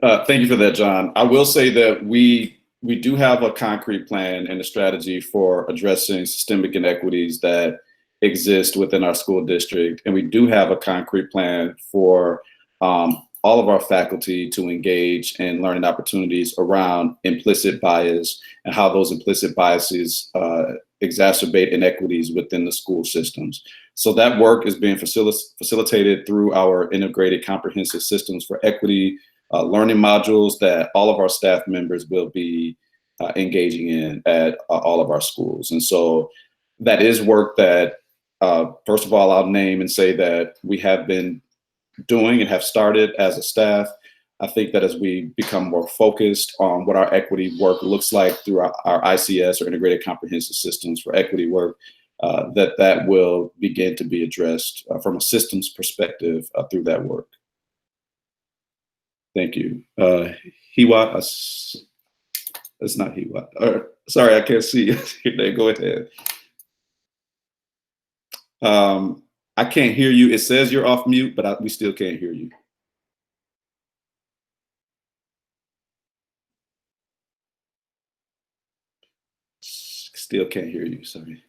Thank you for that, John. I will say that we do have a concrete plan and a strategy for addressing systemic inequities that exist within our school district. And we do have a concrete plan for all of our faculty to engage in learning opportunities around implicit bias and how those implicit biases exacerbate inequities within the school systems. So that work is being facilitated through our integrated comprehensive systems for equity learning modules that all of our staff members will be engaging in at all of our schools. And so that is work that, first of all, I'll name and say that we have been doing and have started as a staff. I think that as we become more focused on what our equity work looks like through our ICS or integrated comprehensive systems for equity work, that will begin to be addressed from a systems perspective through that work. Thank you. Hiwa, that's not Hiwa. Sorry, I can't see your name. Go ahead. I can't hear you. It says you're off mute, but we still can't hear you. Still can't hear you, sorry.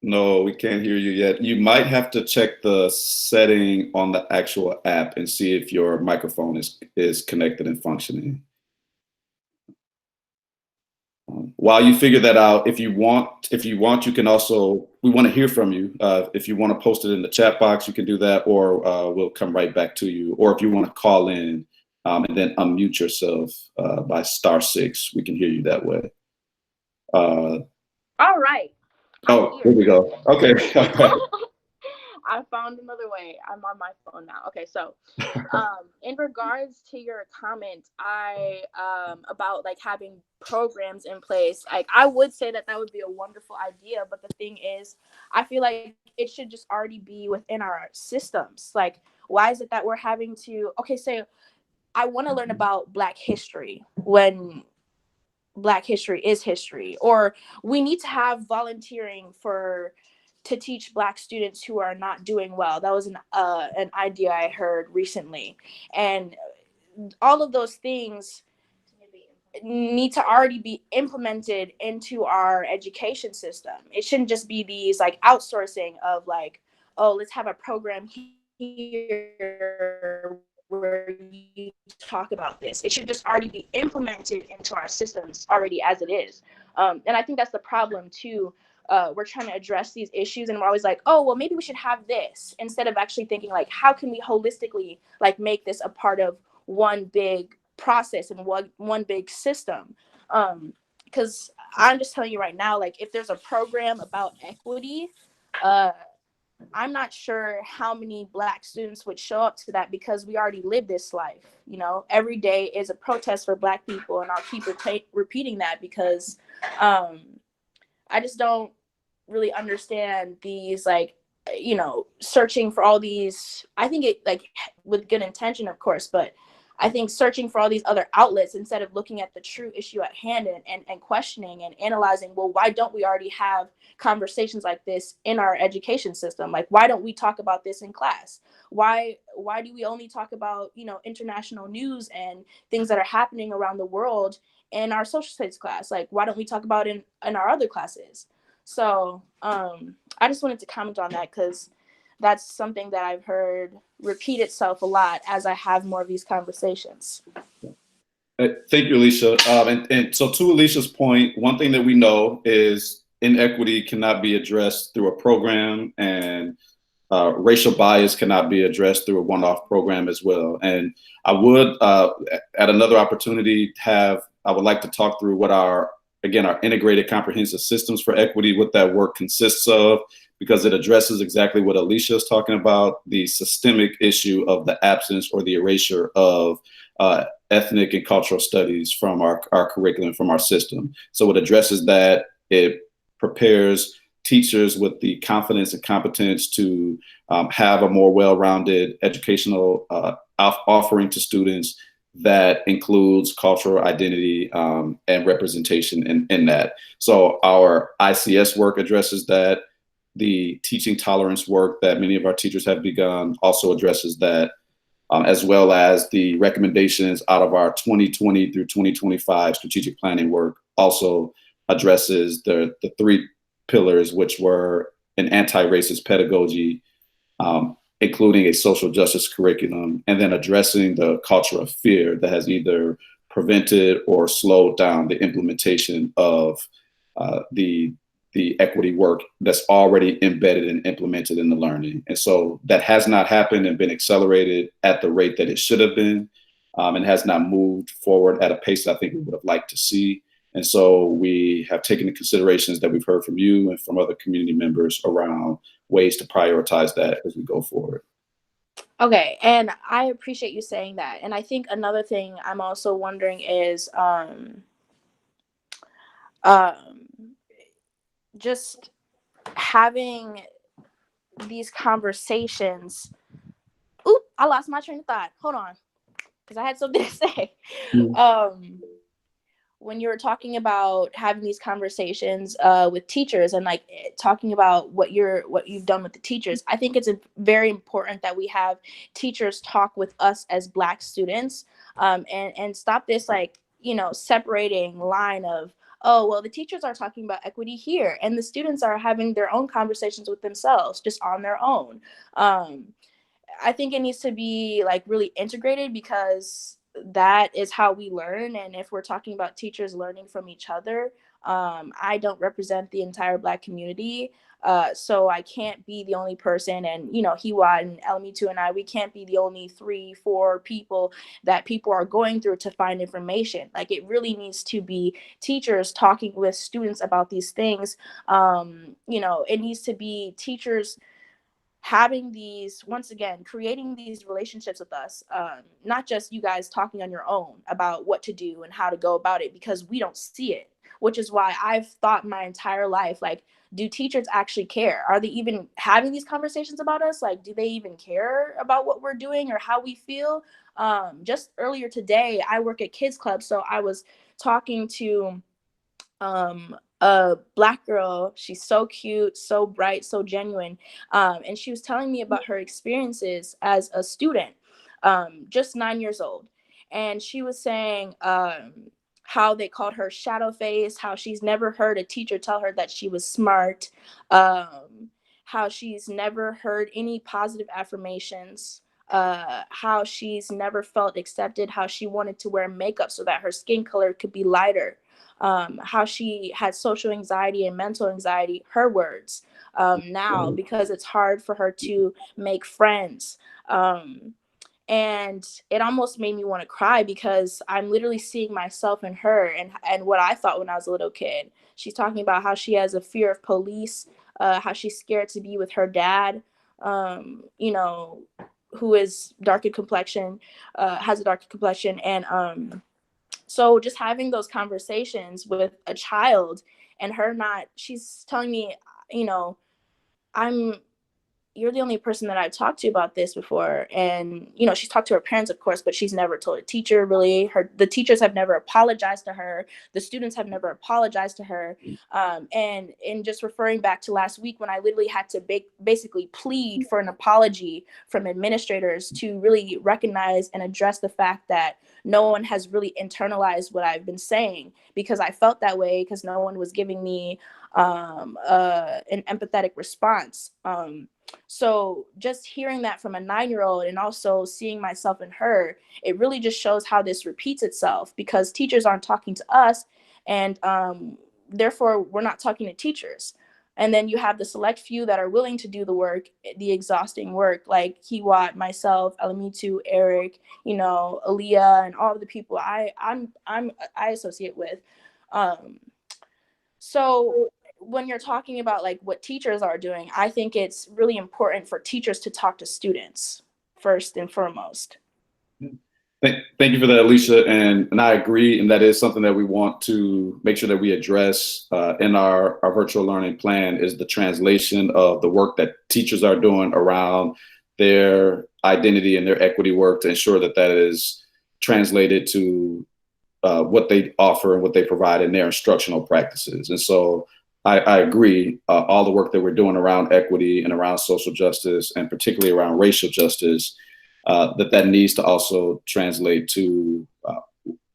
No, we can't hear you yet. You might have to check the setting on the actual app and see if your microphone is connected and functioning. While you figure that out, if you want, you can also, we want to hear from you. If you want to post it in the chat box, you can do that, or we'll come right back to you. Or if you want to call in and then unmute yourself by *6, we can hear you that way. All right. Oh, here we go. Okay. I found another way. I'm on my phone now. Okay, so in regards to your comment, I about like having programs in place, like I would say that would be a wonderful idea, but the thing is, I feel like it should just already be within our systems. Like, why is it that we're having to, okay, say I want to learn about Black history when Black history is history, or we need to have volunteering to teach Black students who are not doing well. That was an idea I heard recently, and all of those things need to already be implemented into our education system. It shouldn't just be these like outsourcing of like, oh, let's have a program here where you talk about this. It should just already be implemented into our systems already as it is. And I think that's the problem too. We're trying to address these issues and we're always like, oh, well, maybe we should have this, instead of actually thinking like, how can we holistically like make this a part of one big process and one big system. Because I'm just telling you right now, like if there's a program about equity, I'm not sure how many Black students would show up to that, because we already live this life. You know, every day is a protest for Black people, and I'll keep repeating that because I just don't really understand these, like, you know, searching for all these, I think it like with good intention, of course, but I think searching for all these other outlets instead of looking at the true issue at hand and questioning and analyzing, well, why don't we already have conversations like this in our education system? Like, why don't we talk about this in class? Why do we only talk about, you know, international news and things that are happening around the world in our social studies class? Like, why don't we talk about it in our other classes? So I just wanted to comment on that, because that's something that I've heard repeat itself a lot as I have more of these conversations. Thank you, Alicia. And so to Alicia's point, one thing that we know is inequity cannot be addressed through a program, and racial bias cannot be addressed through a one-off program as well. And I would, at another opportunity, I would like to talk through what our integrated comprehensive systems for equity, what that work consists of, because it addresses exactly what Alicia is talking about, the systemic issue of the absence or the erasure of ethnic and cultural studies from our curriculum, from our system. So it addresses that. It prepares teachers with the confidence and competence to have a more well-rounded educational offering to students that includes cultural identity and representation in that. So our ICS work addresses that. The teaching tolerance work that many of our teachers have begun also addresses that, as well as the recommendations out of our 2020 through 2025 strategic planning work also addresses the three pillars, which were an anti-racist pedagogy, including a social justice curriculum, and then addressing the culture of fear that has either prevented or slowed down the implementation of the equity work that's already embedded and implemented in the learning. And so that has not happened and been accelerated at the rate that it should have been, and has not moved forward at a pace that I think we would have liked to see. And so we have taken the considerations that we've heard from you and from other community members around ways to prioritize that as we go forward. Okay, and I appreciate you saying that. And I think another thing I'm also wondering is just having these conversations. Oop, I lost my train of thought. Hold on, because I had something to say. When you were talking about having these conversations with teachers and like talking about what you've done with the teachers, I think it's very important that we have teachers talk with us as Black students, and stop this, like, you know, separating line of, oh, well, the teachers are talking about equity here and the students are having their own conversations with themselves just on their own. I think it needs to be like really integrated because that is how we learn. And if we're talking about teachers learning from each other, I don't represent the entire Black community. So I can't be the only person, and Hiwa and Elmitu and I, we can't be the only 3-4 people that people are going through to find information. Like, it really needs to be teachers talking with students about these things. It needs to be teachers having these, once again, creating these relationships with us, not just you guys talking on your own about what to do and how to go about it, because we don't see it, which is why I've thought my entire life, like, do teachers actually care? Are they even having these conversations about us? Like, do they even care about what we're doing or how we feel? Just earlier today, I work at Kids Club, so I was talking to a Black girl. She's so cute, so bright, so genuine, and she was telling me about her experiences as a student, just 9 years old. And she was saying how they called her shadow face, how she's never heard a teacher tell her that she was smart, how she's never heard any positive affirmations, how she's never felt accepted, how she wanted to wear makeup so that her skin color could be lighter, how she had social anxiety and mental anxiety, her words, now, because it's hard for her to make friends. And it almost made me want to cry because I'm literally seeing myself in her and what I thought when I was a little kid. She's talking about how she has a fear of police, how she's scared to be with her dad, who is darker complexion, has a darker complexion. And so just having those conversations with a child and her she's telling me, you're the only person that I've talked to about this before. And, she's talked to her parents, of course, but she's never told a teacher, really. The teachers have never apologized to her. The students have never apologized to her. And just referring back to last week when I literally had to basically plead for an apology from administrators to really recognize and address the fact that no one has really internalized what I've been saying, because I felt that way because no one was giving me an empathetic response. So just hearing that from a 9-year-old and also seeing myself in her, it really just shows how this repeats itself, because teachers aren't talking to us, and therefore we're not talking to teachers. And then you have the select few that are willing to do the work, the exhausting work, like Kiwat, myself, Alamitu, Eric, Aaliyah, and all of the people I associate with. So when you're talking about like what teachers are doing, I think it's really important for teachers to talk to students first and foremost. Thank you for that, Alicia. And I agree. And that is something that we want to make sure that we address in our virtual learning plan, is the translation of the work that teachers are doing around their identity and their equity work, to ensure that that is translated to what they offer and what they provide in their instructional practices. And so I agree, all the work that we're doing around equity and around social justice, and particularly around racial justice, that needs to also translate to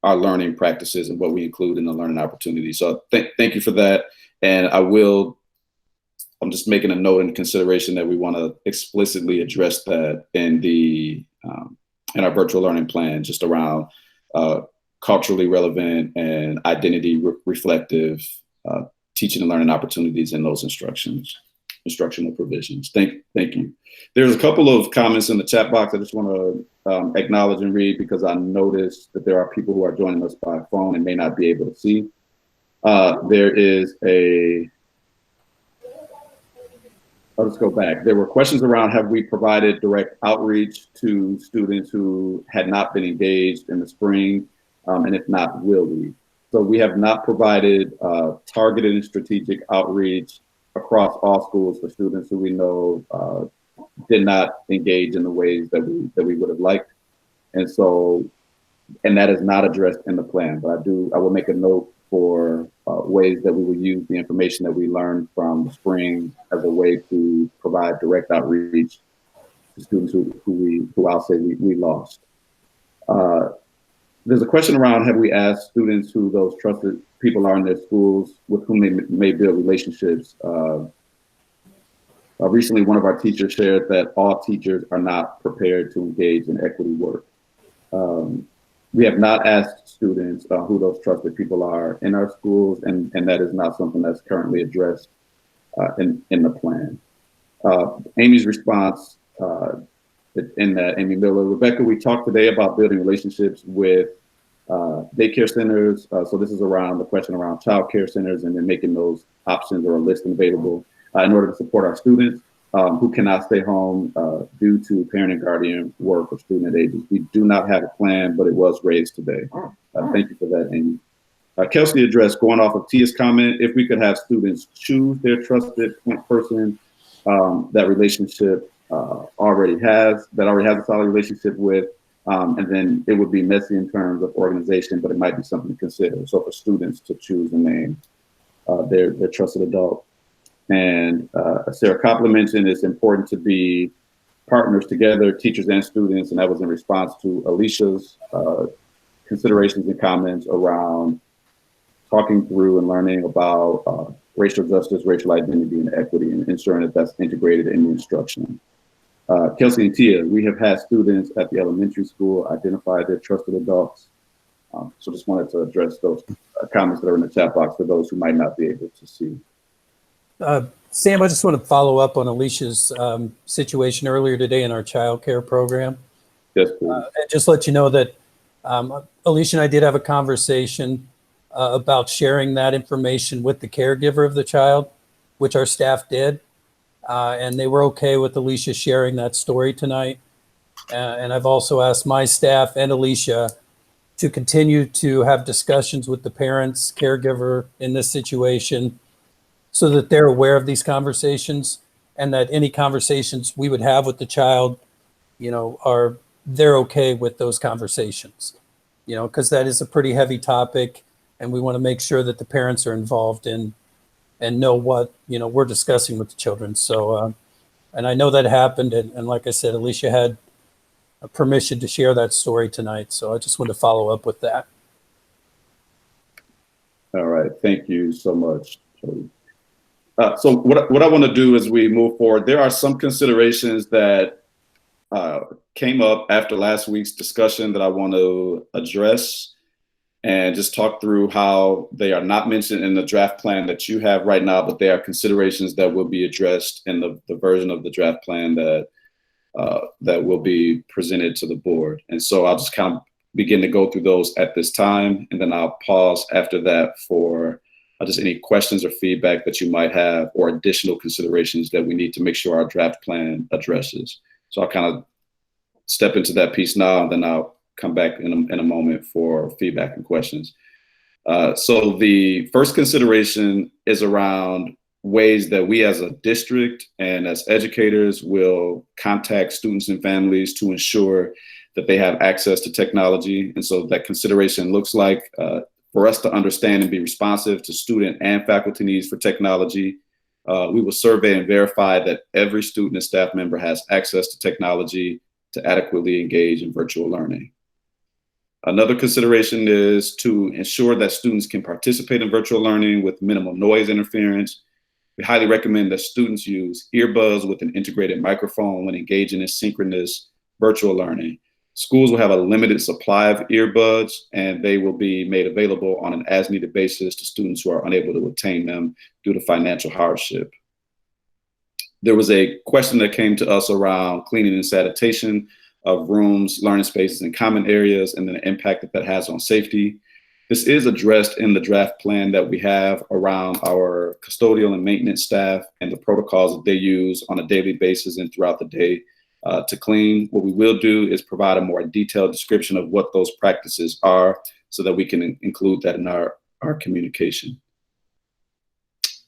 our learning practices and what we include in the learning opportunities. So thank you for that. And I'm just making a note in consideration that we want to explicitly address that in our virtual learning plan, just around culturally relevant and identity reflective teaching and learning opportunities in those instructional provisions. Thank you. There's a couple of comments in the chat box I just want to acknowledge and read, because I noticed that there are people who are joining us by phone and may not be able to see. There is I'll just go back. There were questions around, have we provided direct outreach to students who had not been engaged in the spring? And if not, will we? So we have not provided targeted and strategic outreach across all schools for students who we know did not engage in the ways that we would have liked. And that is not addressed in the plan, but I will make a note for ways that we will use the information that we learned from the spring as a way to provide direct outreach to students who I'll say we lost. There's a question around, have we asked students who those trusted people are in their schools with whom they may build relationships? Recently, one of our teachers shared that all teachers are not prepared to engage in equity work. We have not asked students who those trusted people are in our schools, and that is not something that's currently addressed in the plan. Amy's response in that, Amy Miller, Rebecca, we talked today about building relationships with daycare centers. So this is around the question around child care centers and then making those options or a list available in order to support our students who cannot stay home due to parent and guardian work or student ages. We do not have a plan, but it was raised today. Thank you for that, Amy. Kelsey addressed, going off of Tia's comment, if we could have students choose their trusted point person that relationship already has a solid relationship with, and then it would be messy in terms of organization, but it might be something to consider. So for students to choose and name their trusted adult. And Sarah Coppola mentioned it's important to be partners together, teachers and students, and that was in response to Alicia's considerations and comments around talking through and learning about racial justice, racial identity, and equity, and ensuring that that's integrated in the instruction. Kelsey and Tia, we have had students at the elementary school identify their trusted adults. So just wanted to address those comments that are in the chat box for those who might not be able to see. Sam, I just want to follow up on Alicia's situation earlier today in our child care program. Yes, please. And just let you know that Alicia and I did have a conversation about sharing that information with the caregiver of the child, which our staff did. And they were okay with Alicia sharing that story tonight. And I've also asked my staff and Alicia to continue to have discussions with the parents, caregiver in this situation, so that they're aware of these conversations and that any conversations we would have with the child, they're okay with those conversations, because that is a pretty heavy topic. And we want to make sure that the parents are involved in and know what, we're discussing with the children. So, and I know that happened. And like I said, Alicia had a permission to share that story tonight. So I just want to follow up with that. All right. Thank you so much, Jody. So what I want to do as we move forward, there are some considerations that came up after last week's discussion that I want to address and just talk through how they are not mentioned in the draft plan that you have right now, but they are considerations that will be addressed in the version of the draft plan that will be presented to the board. And so I'll just kind of begin to go through those at this time, and then I'll pause after that for just any questions or feedback that you might have or additional considerations that we need to make sure our draft plan addresses. So I'll kind of step into that piece now, and then I'll come back in a moment for feedback and questions. So the first consideration is around ways that we as a district and as educators will contact students and families to ensure that they have access to technology. And so that consideration looks like for us to understand and be responsive to student and faculty needs for technology. We will survey and verify that every student and staff member has access to technology to adequately engage in virtual learning. Another consideration is to ensure that students can participate in virtual learning with minimal noise interference. We highly recommend that students use earbuds with an integrated microphone when engaging in synchronous virtual learning. Schools will have a limited supply of earbuds, and they will be made available on an as-needed basis to students who are unable to obtain them due to financial hardship. There was a question that came to us around cleaning and sanitation of rooms, learning spaces, and common areas, and the impact that that has on safety. This is addressed in the draft plan that we have around our custodial and maintenance staff and the protocols that they use on a daily basis and throughout the day to clean. What we will do is provide a more detailed description of what those practices are so that we can include that in our communication.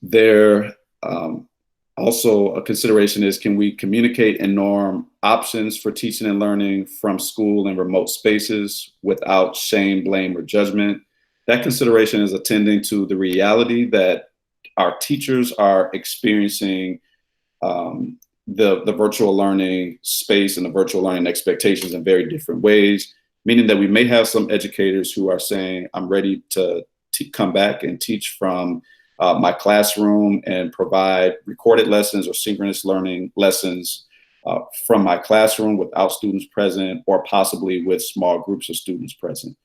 There also a consideration is, can we communicate and norm options for teaching and learning from school and remote spaces without shame, blame, or judgment? That consideration is attending to the reality that our teachers are experiencing the virtual learning space and the virtual learning expectations in very different ways. meaning that we may have some educators who are saying, I'm ready to come back and teach from my classroom and provide recorded lessons or synchronous learning lessons from my classroom without students present, or possibly with small groups of students present.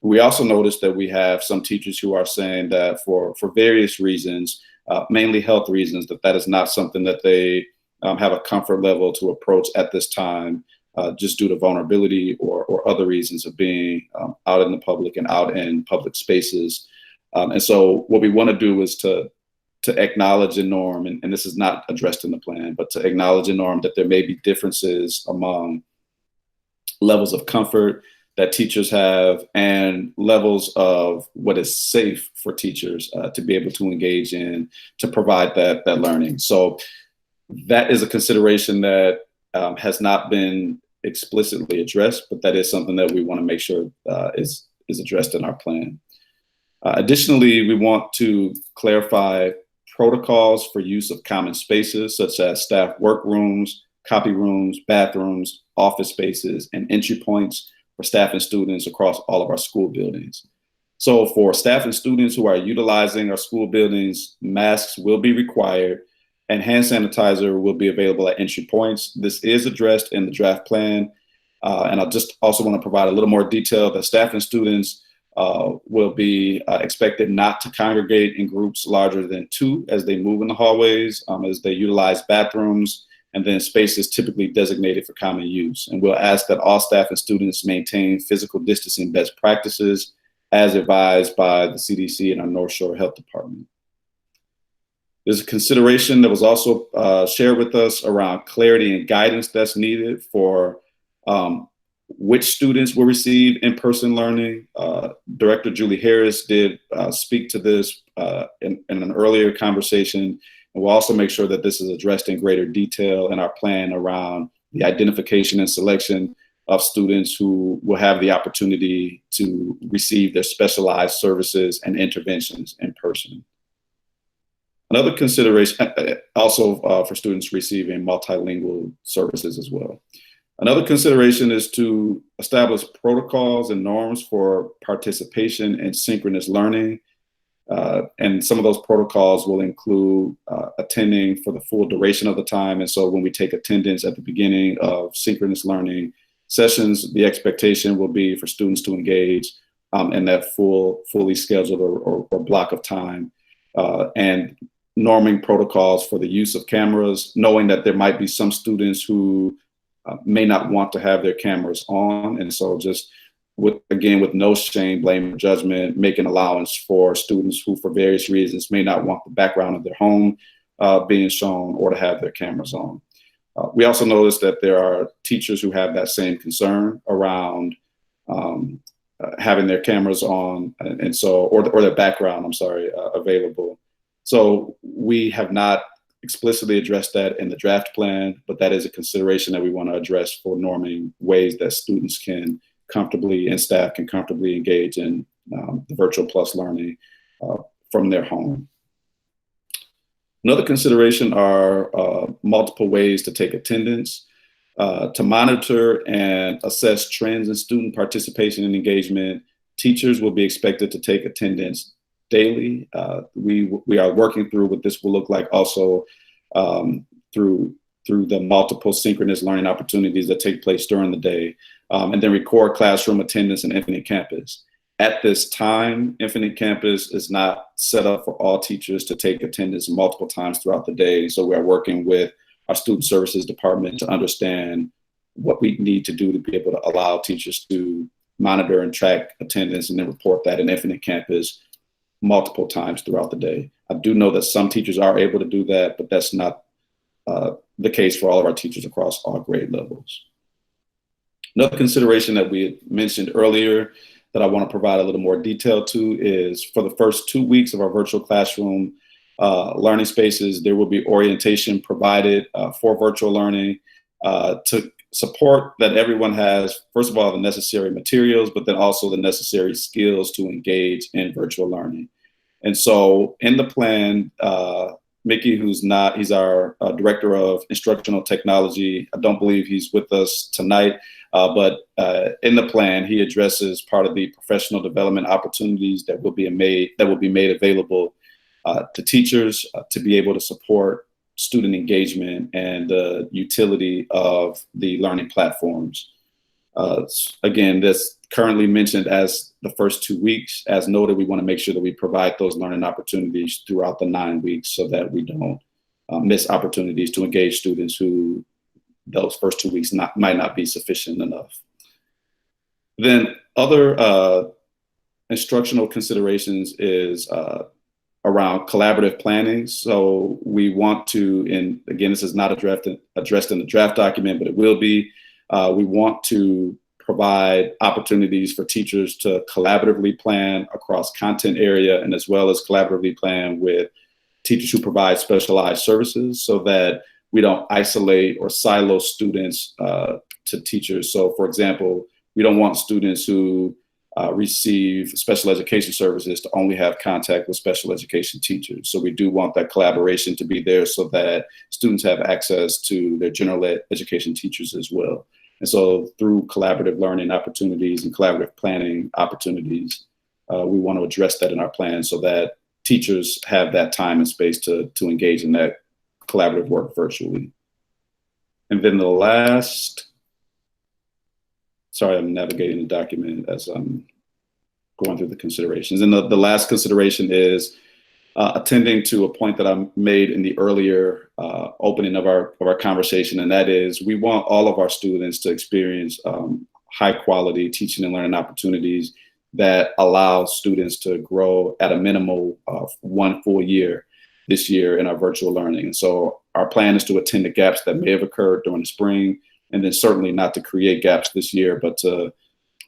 We also noticed that we have some teachers who are saying that for various reasons, mainly health reasons, that is not something that they have a comfort level to approach at this time, just due to vulnerability or other reasons of being out in the public and out in public spaces. And so what we want to do is to acknowledge and norm, and this is not addressed in the plan, but to acknowledge and norm that there may be differences among levels of comfort that teachers have and levels of what is safe for teachers to be able to engage in, to provide that learning. So that is a consideration that has not been explicitly addressed, but that is something that we want to make sure is addressed in our plan. Additionally, we want to clarify protocols for use of common spaces, such as staff workrooms, copy rooms, bathrooms, office spaces, and entry points for staff and students across all of our school buildings. So for staff and students who are utilizing our school buildings, masks will be required and hand sanitizer will be available at entry points. This is addressed in the draft plan. And I just also want to provide a little more detail that staff and students will be expected not to congregate in groups larger than 2 as they move in the hallways, as they utilize bathrooms, and then spaces typically designated for common use. And we'll ask that all staff and students maintain physical distancing best practices as advised by the CDC and our North Shore Health Department. There's a consideration that was also shared with us around clarity and guidance that's needed for which students will receive in-person learning. Director Julie Harris did speak to this in an earlier conversation. And we'll also make sure that this is addressed in greater detail in our plan around the identification and selection of students who will have the opportunity to receive their specialized services and interventions in person. Another consideration, also for students receiving multilingual services as well. Another consideration is to establish protocols and norms for participation in synchronous learning. And some of those protocols will include attending for the full duration of the time. And so when we take attendance at the beginning of synchronous learning sessions, the expectation will be for students to engage in that fully scheduled or block of time. And norming protocols for the use of cameras, knowing that there might be some students who may not want to have their cameras on. And so just with no shame, blame, or judgment, making allowance for students who for various reasons may not want the background of their home being shown or to have their cameras on. We also noticed that there are teachers who have that same concern around having their cameras on and so, or their background, available. So we have not explicitly addressed that in the draft plan, but that is a consideration that we want to address for norming ways that students can comfortably and staff can comfortably engage in the virtual plus learning from their home. Another consideration are multiple ways to take attendance. To monitor and assess trends in student participation and engagement, teachers will be expected to take attendance daily. We are working through what this will look like also through the multiple synchronous learning opportunities that take place during the day, and then record classroom attendance in Infinite Campus. At this time, Infinite Campus is not set up for all teachers to take attendance multiple times throughout the day. So we are working with our student services department to understand what we need to do to be able to allow teachers to monitor and track attendance and then report that in Infinite Campus multiple times throughout the day. I do know that some teachers are able to do that, but that's not the case for all of our teachers across all grade levels. Another consideration that we had mentioned earlier that I want to provide a little more detail to is for the first 2 weeks of our virtual classroom learning spaces, there will be orientation provided for virtual learning to support that everyone has, first of all, the necessary materials, but then also the necessary skills to engage in virtual learning. And so in the plan, Mickey, he's our Director of Instructional Technology. I don't believe he's with us tonight, but in the plan, he addresses part of the professional development opportunities that will be made available to teachers to be able to support student engagement and the utility of the learning platforms. Again, this currently mentioned as the first 2 weeks. As noted, we want to make sure that we provide those learning opportunities throughout the 9 weeks so that we don't miss opportunities to engage students who those first 2 weeks might not be sufficient enough. Then other instructional considerations is around collaborative planning. So we want to, and again, this is not addressed in the draft document, but it will be, we want to provide opportunities for teachers to collaboratively plan across content area and as well as collaboratively plan with teachers who provide specialized services so that we don't isolate or silo students to teachers. So for example, we don't want students who receive special education services to only have contact with special education teachers. So we do want that collaboration to be there so that students have access to their general education teachers as well. And so through collaborative learning opportunities and collaborative planning opportunities, we want to address that in our plan so that teachers have that time and space to engage in that collaborative work virtually. And then the last, sorry, I'm navigating the document as I'm going through the considerations. And the last consideration is attending to a point that I made in the earlier opening of our conversation, and that is we want all of our students to experience high quality teaching and learning opportunities that allow students to grow at a minimal of 1 full year this year in our virtual learning. And so our plan is to attend the gaps that may have occurred during the spring, and then certainly not to create gaps this year, but to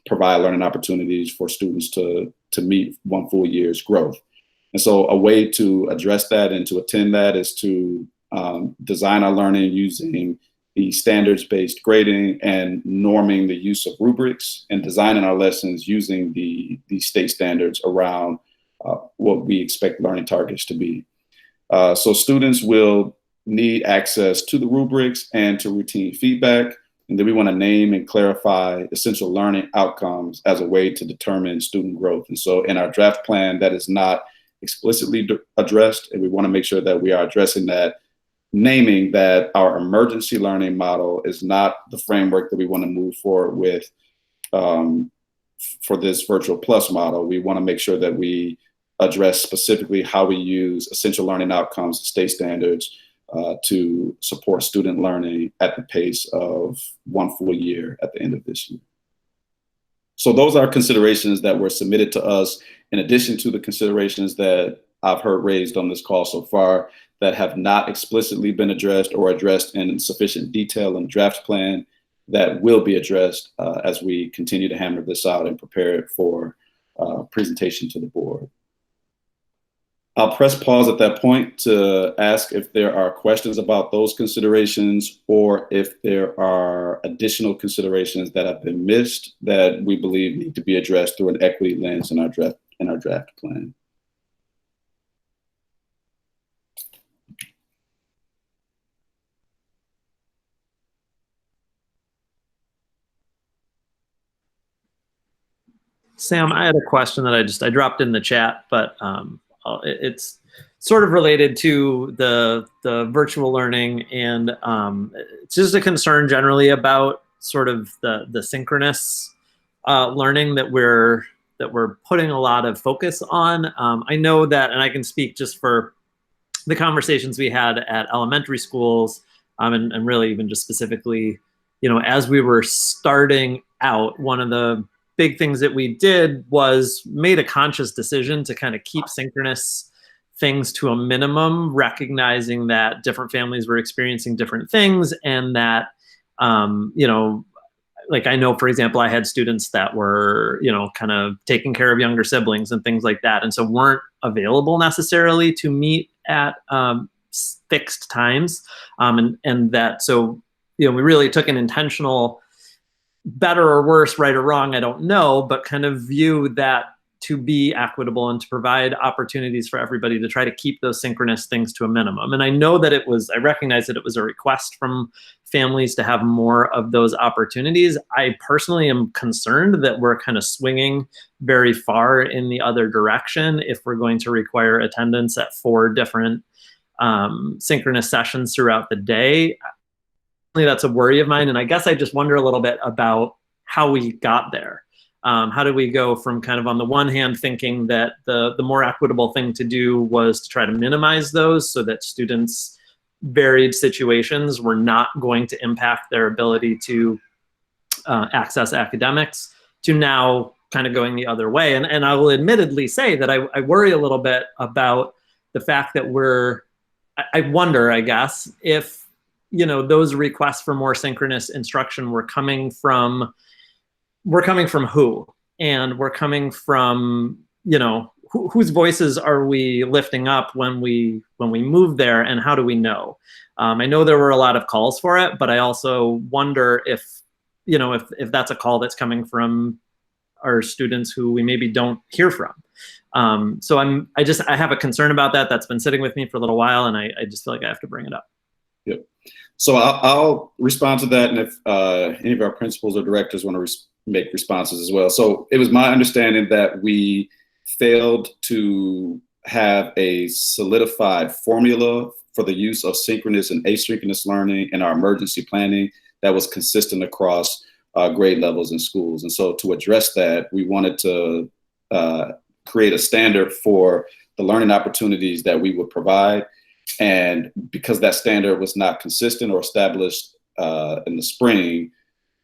provide learning opportunities for students to meet 1 full year's growth. And so a way to address that and to attend that is to design our learning using the standards-based grading and norming the use of rubrics and designing our lessons using the state standards around what we expect learning targets to be. So students will need access to the rubrics and to routine feedback. And then we want to name and clarify essential learning outcomes as a way to determine student growth. And so in our draft plan, that is not explicitly addressed, and we want to make sure that we are addressing that, naming that our emergency learning model is not the framework that we want to move forward with for this virtual plus model. We want to make sure that we address specifically how we use essential learning outcomes and state standards to support student learning at the pace of 1 full year at the end of this year. So those are considerations that were submitted to us in addition to the considerations that I've heard raised on this call so far that have not explicitly been addressed or addressed in sufficient detail in the draft plan that will be addressed as we continue to hammer this out and prepare it for presentation to the board. I'll press pause at that point to ask if there are questions about those considerations or if there are additional considerations that have been missed that we believe need to be addressed through an equity lens in our draft plan. Sam, I had a question that I dropped in the chat, but it's sort of related to the virtual learning, and it's just a concern generally about sort of the synchronous learning that we're putting a lot of focus on. I know that, and I can speak just for the conversations we had at elementary schools, and really even just specifically, you know, as we were starting out, one of the big things that we did was made a conscious decision to kind of keep synchronous things to a minimum, recognizing that different families were experiencing different things, and that, you know, like I know, for example, I had students that were, you know, kind of taking care of younger siblings and things like that, and so weren't available necessarily to meet at fixed times, and that, so, you know, we really took an intentional, better or worse, right or wrong, I don't know, but kind of view that to be equitable and to provide opportunities for everybody to try to keep those synchronous things to a minimum. And I know that I recognize that it was a request from families to have more of those opportunities. I personally am concerned that we're kind of swinging very far in the other direction if we're going to require attendance at 4 different synchronous sessions throughout the day. That's a worry of mine. And I guess I just wonder a little bit about how we got there. How do we go from kind of on the one hand thinking that the more equitable thing to do was to try to minimize those so that students' varied situations were not going to impact their ability to access academics, to now kind of going the other way. And I will admittedly say that I worry a little bit about the fact that I wonder, I guess, if those requests for more synchronous instruction were coming from who? And we're coming from, whose voices are we lifting up when we move there, and how do we know? I know there were a lot of calls for it, but I also wonder if that's a call that's coming from our students who we maybe don't hear from. So I have a concern about that. That's been sitting with me for a little while, and I just feel like I have to bring it up. Yep. So I'll respond to that, and if any of our principals or directors want to make responses as well. So it was my understanding that we failed to have a solidified formula for the use of synchronous and asynchronous learning in our emergency planning that was consistent across grade levels in schools. And so to address that, we wanted to create a standard for the learning opportunities that we would provide. And because that standard was not consistent or established in the spring,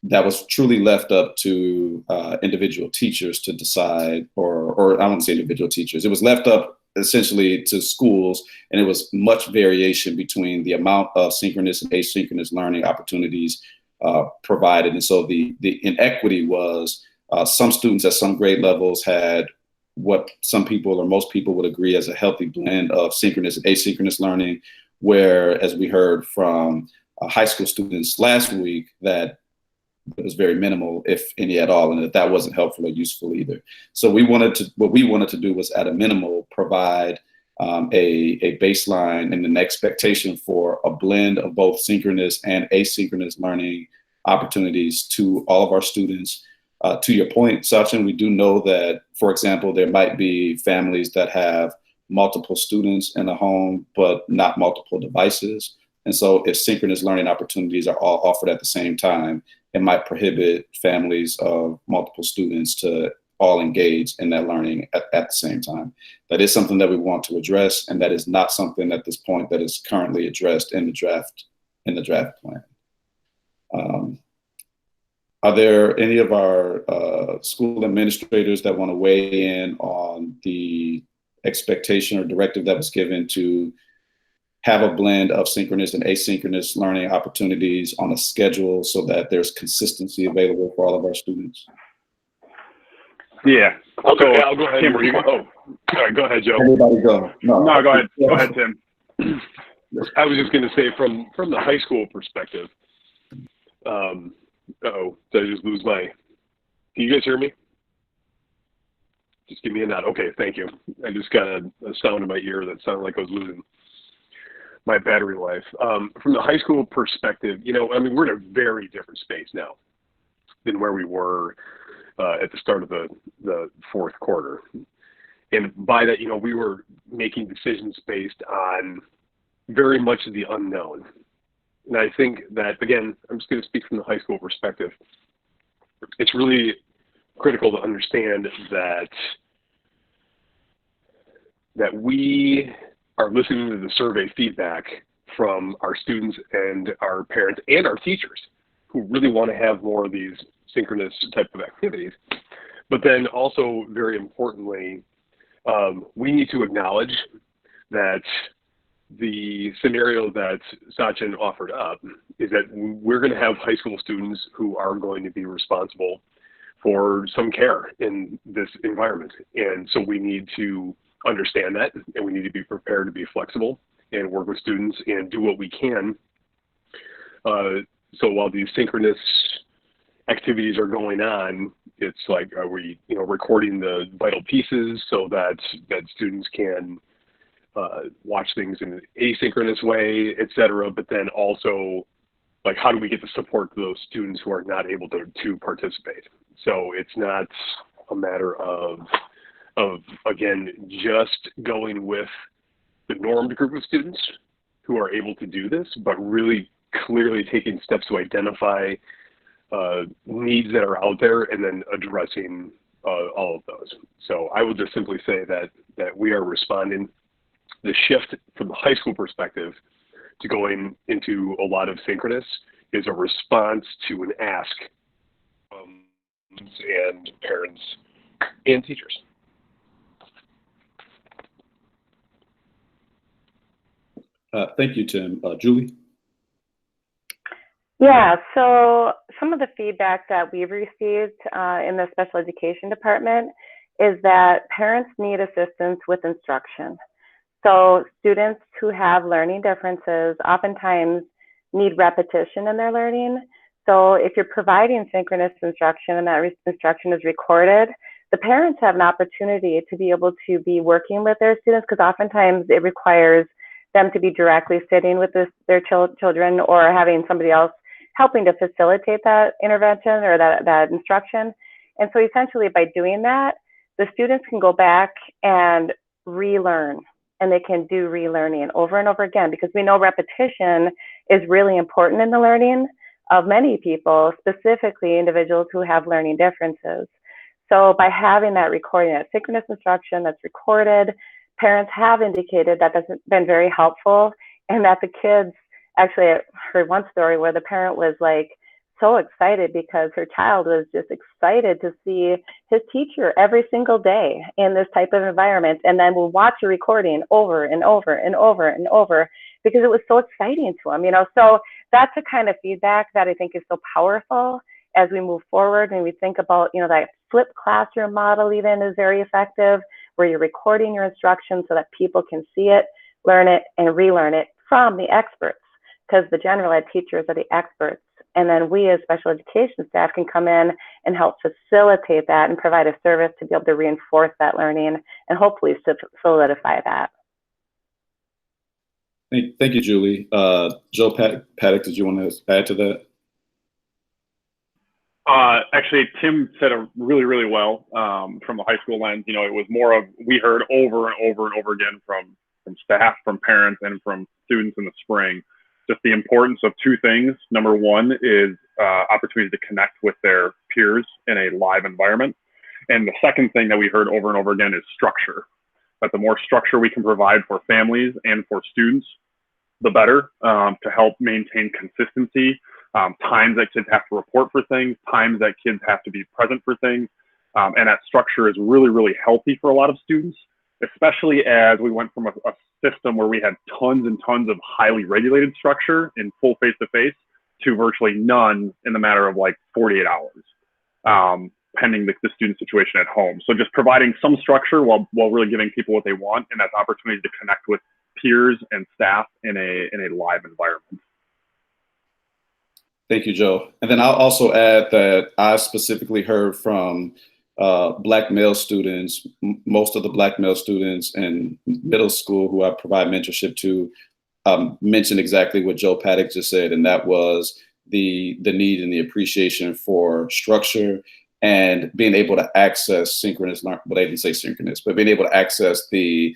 that was truly left up to individual teachers to decide, or I won't say individual teachers. It was left up essentially to schools, and it was much variation between the amount of synchronous and asynchronous learning opportunities provided. And so the inequity was some students at some grade levels had what some people or most people would agree as a healthy blend of synchronous and asynchronous learning, where, as we heard from high school students last week, that it was very minimal, if any at all, and that wasn't helpful or useful either. So what we wanted to do was, at a minimal, provide a baseline and an expectation for a blend of both synchronous and asynchronous learning opportunities to all of our students. To your point, Sachin, we do know that, for example, there might be families that have multiple students in a home, but not multiple devices. And so if synchronous learning opportunities are all offered at the same time, it might prohibit families of multiple students to all engage in that learning at the same time. That is something that we want to address, and that is not something at this point that is currently addressed in the draft plan. Are there any of our school administrators that want to weigh in on the expectation or directive that was given to have a blend of synchronous and asynchronous learning opportunities on a schedule so that there's consistency available for all of our students? Yeah. Okay, So, I'll go ahead. Tim, All right, go ahead, Joe. Anybody go? No, go ahead. Go ahead, Tim. I was just going to say, from the high school perspective, did I just lose my? Can you guys hear me? Just give me a nod. Okay, thank you. I just got a sound in my ear that sounded like I was losing my battery life. From the high school perspective, we're in a very different space now than where we were at the start of the fourth quarter. And by that, we were making decisions based on very much of the unknown. And I think that, again, I'm just going to speak from the high school perspective. It's really critical to understand that we are listening to the survey feedback from our students and our parents and our teachers who really want to have more of these synchronous type of activities. But then also, very importantly, we need to acknowledge that the scenario that Sachin offered up is that we're going to have high school students who are going to be responsible for some care in this environment. And so we need to understand that, and we need to be prepared to be flexible and work with students and do what we can. So while these synchronous activities are going on, it's like, are we, recording the vital pieces so that students can watch things in an asynchronous way, et cetera, but then also, like, how do we get the support to those students who are not able to participate? So it's not a matter of again, just going with the normed group of students who are able to do this, but really clearly taking steps to identify needs that are out there and then addressing all of those. So I will just simply say that we are responding. The shift from the high school perspective to going into a lot of synchronous is a response to an ask and parents and teachers. Thank you, Tim. Julie? Yeah, so some of the feedback that we've received in the special education department is that parents need assistance with instruction. So students who have learning differences oftentimes need repetition in their learning. So if you're providing synchronous instruction and that instruction is recorded, the parents have an opportunity to be able to be working with their students, because oftentimes it requires them to be directly sitting with their children or having somebody else helping to facilitate that intervention or that instruction. And so essentially by doing that, the students can go back and relearn, and they can do relearning over and over again, because we know repetition is really important in the learning of many people, specifically individuals who have learning differences. So by having that recording, that synchronous instruction that's recorded, parents have indicated that that's been very helpful, and that the kids, actually I heard one story where the parent was like so excited because her child was just excited to see his teacher every single day in this type of environment, and then will watch a recording over and over and over and over because it was so exciting to him, So that's the kind of feedback that I think is so powerful as we move forward and we think about, that flipped classroom model even is very effective, where you're recording your instructions so that people can see it, learn it, and relearn it from the experts, because the general ed teachers are the experts. And then we as special education staff can come in and help facilitate that and provide a service to be able to reinforce that learning and hopefully solidify that. Thank you, Julie. Joe Paddock, did you want to add to that? Actually, Tim said it really, really well from the high school lens. It was more of, we heard over and over and over again from staff, from parents, and from students in the spring, just the importance of two things. Number one is opportunity to connect with their peers in a live environment. And the second thing that we heard over and over again is structure. That the more structure we can provide for families and for students, the better, to help maintain consistency. Times that kids have to report for things, times that kids have to be present for things. And that structure is really, really healthy for a lot of students, especially as we went from a system where we had tons and tons of highly regulated structure in full face-to-face to virtually none in the matter of like 48 hours, pending the student situation at home. So just providing some structure while really giving people what they want, and that's opportunity to connect with peers and staff in a live environment. Thank you, Joe. And then I'll also add that I specifically heard from Black male students, most of the Black male students in middle school who I provide mentorship to mentioned exactly what Joe Paddock just said, and that was the need and the appreciation for structure and being able to access synchronous, well, they didn't say synchronous, but being able to access the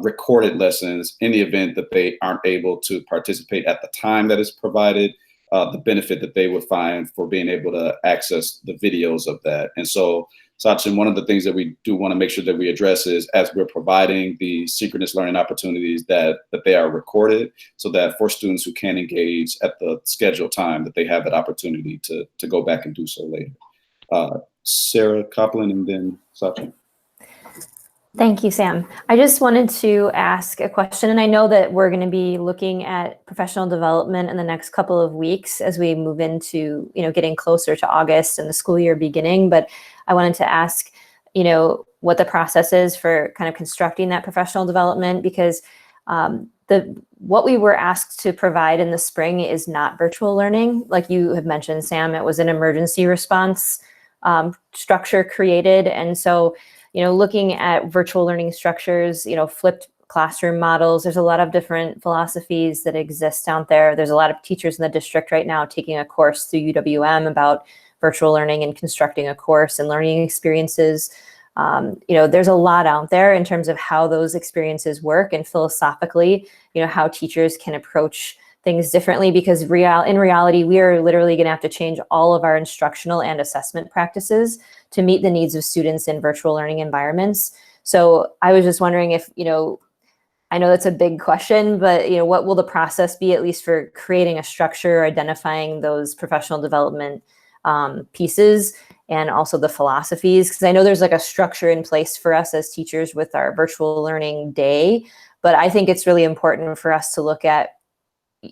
recorded lessons in the event that they aren't able to participate at the time that is provided. The benefit that they would find for being able to access the videos of that. And so, Sachin, one of the things that we do want to make sure that we address is, as we're providing the synchronous learning opportunities, that they are recorded, so that for students who can't engage at the scheduled time, that they have that opportunity to go back and do so later. Sarah Copland and then Sachin. Thank you, Sam. I just wanted to ask a question, and I know that we're going to be looking at professional development in the next couple of weeks as we move into, getting closer to August and the school year beginning, but I wanted to ask, what the process is for kind of constructing that professional development, because What we were asked to provide in the spring is not virtual learning. Like you have mentioned, Sam, it was an emergency response structure created. And so, looking at virtual learning structures, flipped classroom models, there's a lot of different philosophies that exist out there. There's a lot of teachers in the district right now taking a course through UWM about virtual learning and constructing a course and learning experiences. There's a lot out there in terms of how those experiences work, and philosophically, how teachers can approach things differently, because in reality, we are literally going to have to change all of our instructional and assessment practices to meet the needs of students in virtual learning environments. So I was just wondering if, I know that's a big question, but what will the process be, at least for creating a structure, identifying those professional development pieces, and also the philosophies? Because I know there's like a structure in place for us as teachers with our virtual learning day, but I think it's really important for us to look at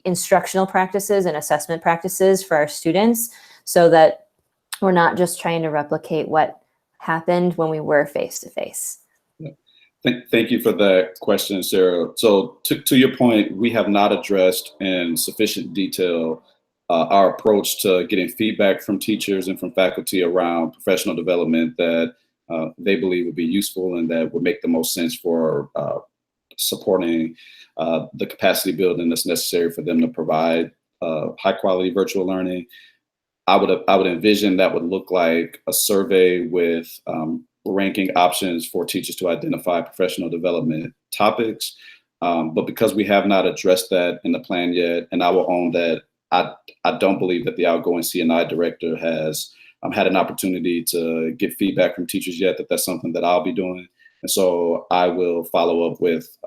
instructional practices and assessment practices for our students, so that we're not just trying to replicate what happened when we were face-to-face. Thank you for that question, Sarah. So to your point, we have not addressed in sufficient detail our approach to getting feedback from teachers and from faculty around professional development that they believe would be useful and that would make the most sense for supporting the capacity building that's necessary for them to provide high quality virtual learning. I would envision that would look like a survey with ranking options for teachers to identify professional development topics. But because we have not addressed that in the plan yet, and I will own that I don't believe that the outgoing C&I director has had an opportunity to get feedback from teachers yet, that's something that I'll be doing. And so I will follow up with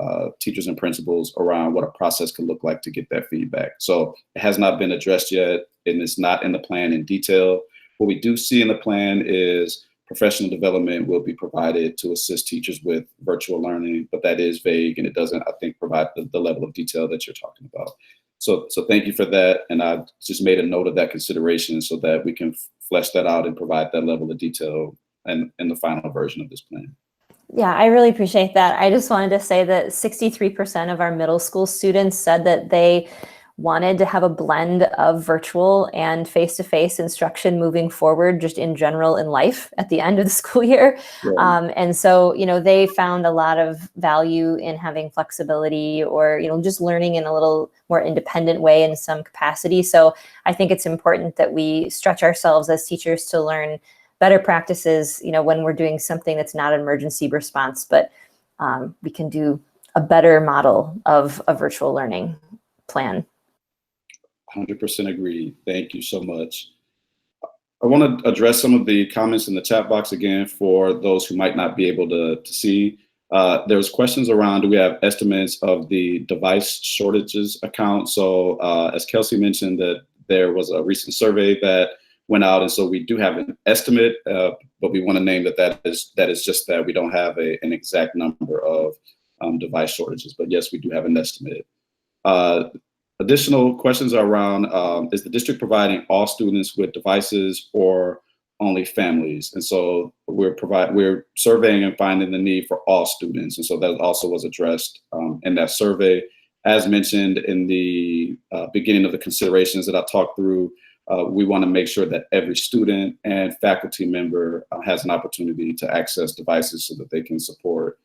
teachers and principals around what a process can look like to get that feedback. So it has not been addressed yet, and it's not in the plan in detail. What we do see in the plan is professional development will be provided to assist teachers with virtual learning, but that is vague and it doesn't, I think, provide the level of detail that you're talking about. So thank you for that. And I've just made a note of that consideration so that we can flesh that out and provide that level of detail in the final version of this plan. Yeah, I really appreciate that. I just wanted to say that 63% of our middle school students said that they wanted to have a blend of virtual and face-to-face instruction moving forward, just in general in life at the end of the school year. Yeah. And so, they found a lot of value in having flexibility or, just learning in a little more independent way in some capacity. So I think it's important that we stretch ourselves as teachers to learn better practices, when we're doing something that's not an emergency response, but we can do a better model of a virtual learning plan. 100% agree. Thank you so much. I want to address some of the comments in the chat box again for those who might not be able to see. There's questions around, do we have estimates of the device shortages account? So as Kelsey mentioned, that there was a recent survey that went out, and so we do have an estimate, but we want to name that is just that. We don't have an exact number of device shortages, but yes, we do have an estimate. Additional questions are around, is the district providing all students with devices or only families? And so we're surveying and finding the need for all students. And so that also was addressed in that survey. As mentioned in the beginning of the considerations that I talked through, we want to make sure that every student and faculty member has an opportunity to access devices so that they can support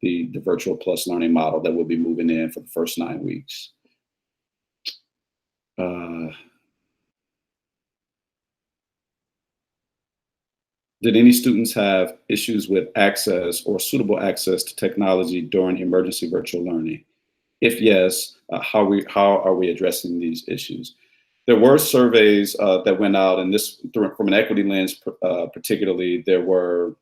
the virtual plus learning model that we'll be moving in for the first 9 weeks. Did any students have issues with access or suitable access to technology during emergency virtual learning? If yes, how are we addressing these issues? There were surveys that went out, and this from an equity lens particularly, there were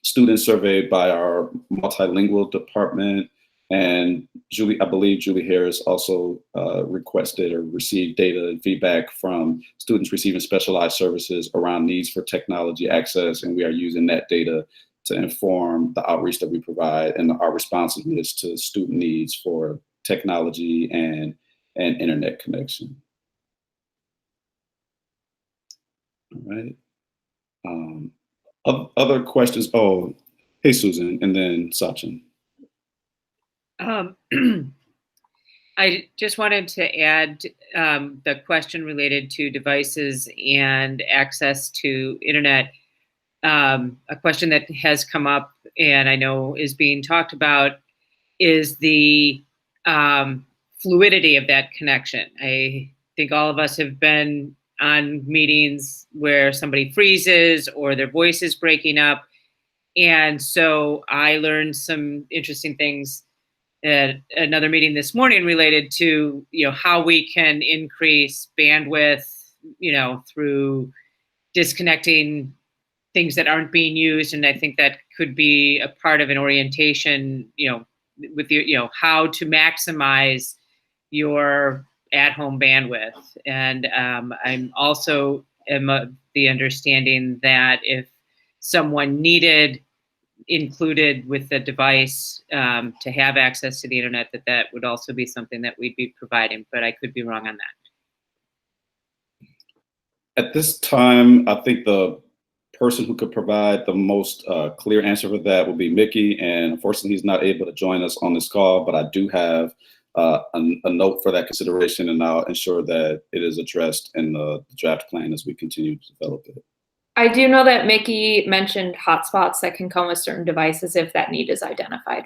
students surveyed by our multilingual department, and I believe Julie Harris also requested or received data and feedback from students receiving specialized services around needs for technology access, and we are using that data to inform the outreach that we provide and our responsiveness to student needs for technology and internet connection. All right. Other questions? Oh, hey, Susan, and then Sachin. I just wanted to add the question related to devices and access to internet. A question that has come up and I know is being talked about is the fluidity of that connection. I think all of us have been on meetings where somebody freezes or their voice is breaking up. And so I learned some interesting things at another meeting this morning related to, how we can increase bandwidth, through disconnecting things that aren't being used. And I think that could be a part of an orientation, with how to maximize your at-home bandwidth. And I'm also the understanding that if someone needed included with the device to have access to the internet, that would also be something that we'd be providing, but I could be wrong on that. At this time, I think the person who could provide the most clear answer for that would be Mickey, and unfortunately he's not able to join us on this call, but I do have a note for that consideration, and I'll ensure that it is addressed in the draft plan as we continue to develop it. I do know that Mickey mentioned hotspots that can come with certain devices if that need is identified.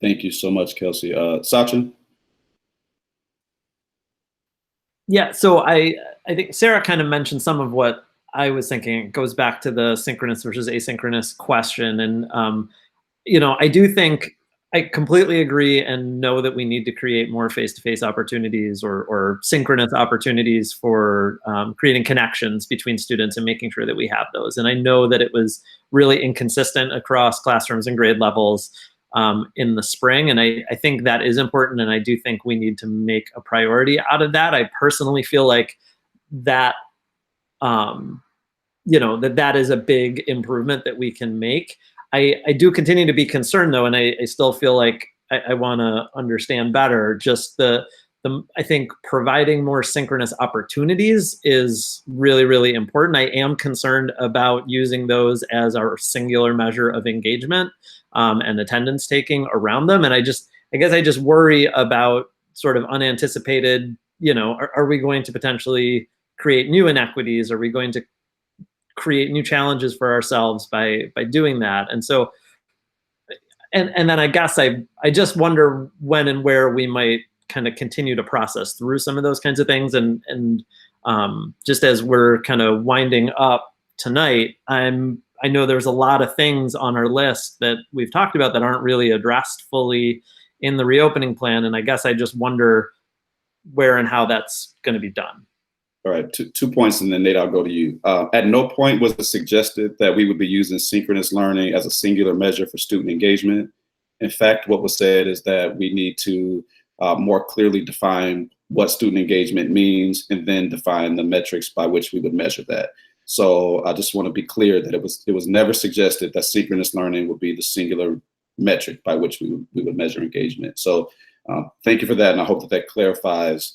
Thank you so much, Kelsey. Sachin? Yeah, so I think Sarah kind of mentioned some of what I was thinking. It goes back to the synchronous versus asynchronous question. And, I do think I completely agree and know that we need to create more face-to-face opportunities or synchronous opportunities for creating connections between students and making sure that we have those. And I know that it was really inconsistent across classrooms and grade levels in the spring. And I think that is important. And I do think we need to make a priority out of that. I personally feel like that, that is a big improvement that we can make. I do continue to be concerned though, and I still feel like I want to understand better just I think providing more synchronous opportunities is really, really important. I am concerned about using those as our singular measure of engagement and attendance taking around them. And I guess I just worry about sort of unanticipated, are we going to potentially create new inequities? Are we going to create new challenges for ourselves by doing that? And so, and then I guess I just wonder when and where we might kind of continue to process through some of those kinds of things. And just as we're kind of winding up tonight, I know there's a lot of things on our list that we've talked about that aren't really addressed fully in the reopening plan. And I guess I just wonder where and how that's going to be done. All right, two points, and then Nate, I'll go to you. At no point was it suggested that we would be using synchronous learning as a singular measure for student engagement. In fact, what was said is that we need to more clearly define what student engagement means and then define the metrics by which we would measure that. So I just want to be clear that it was never suggested that synchronous learning would be the singular metric by which we would measure engagement. So thank you for that, and I hope that clarifies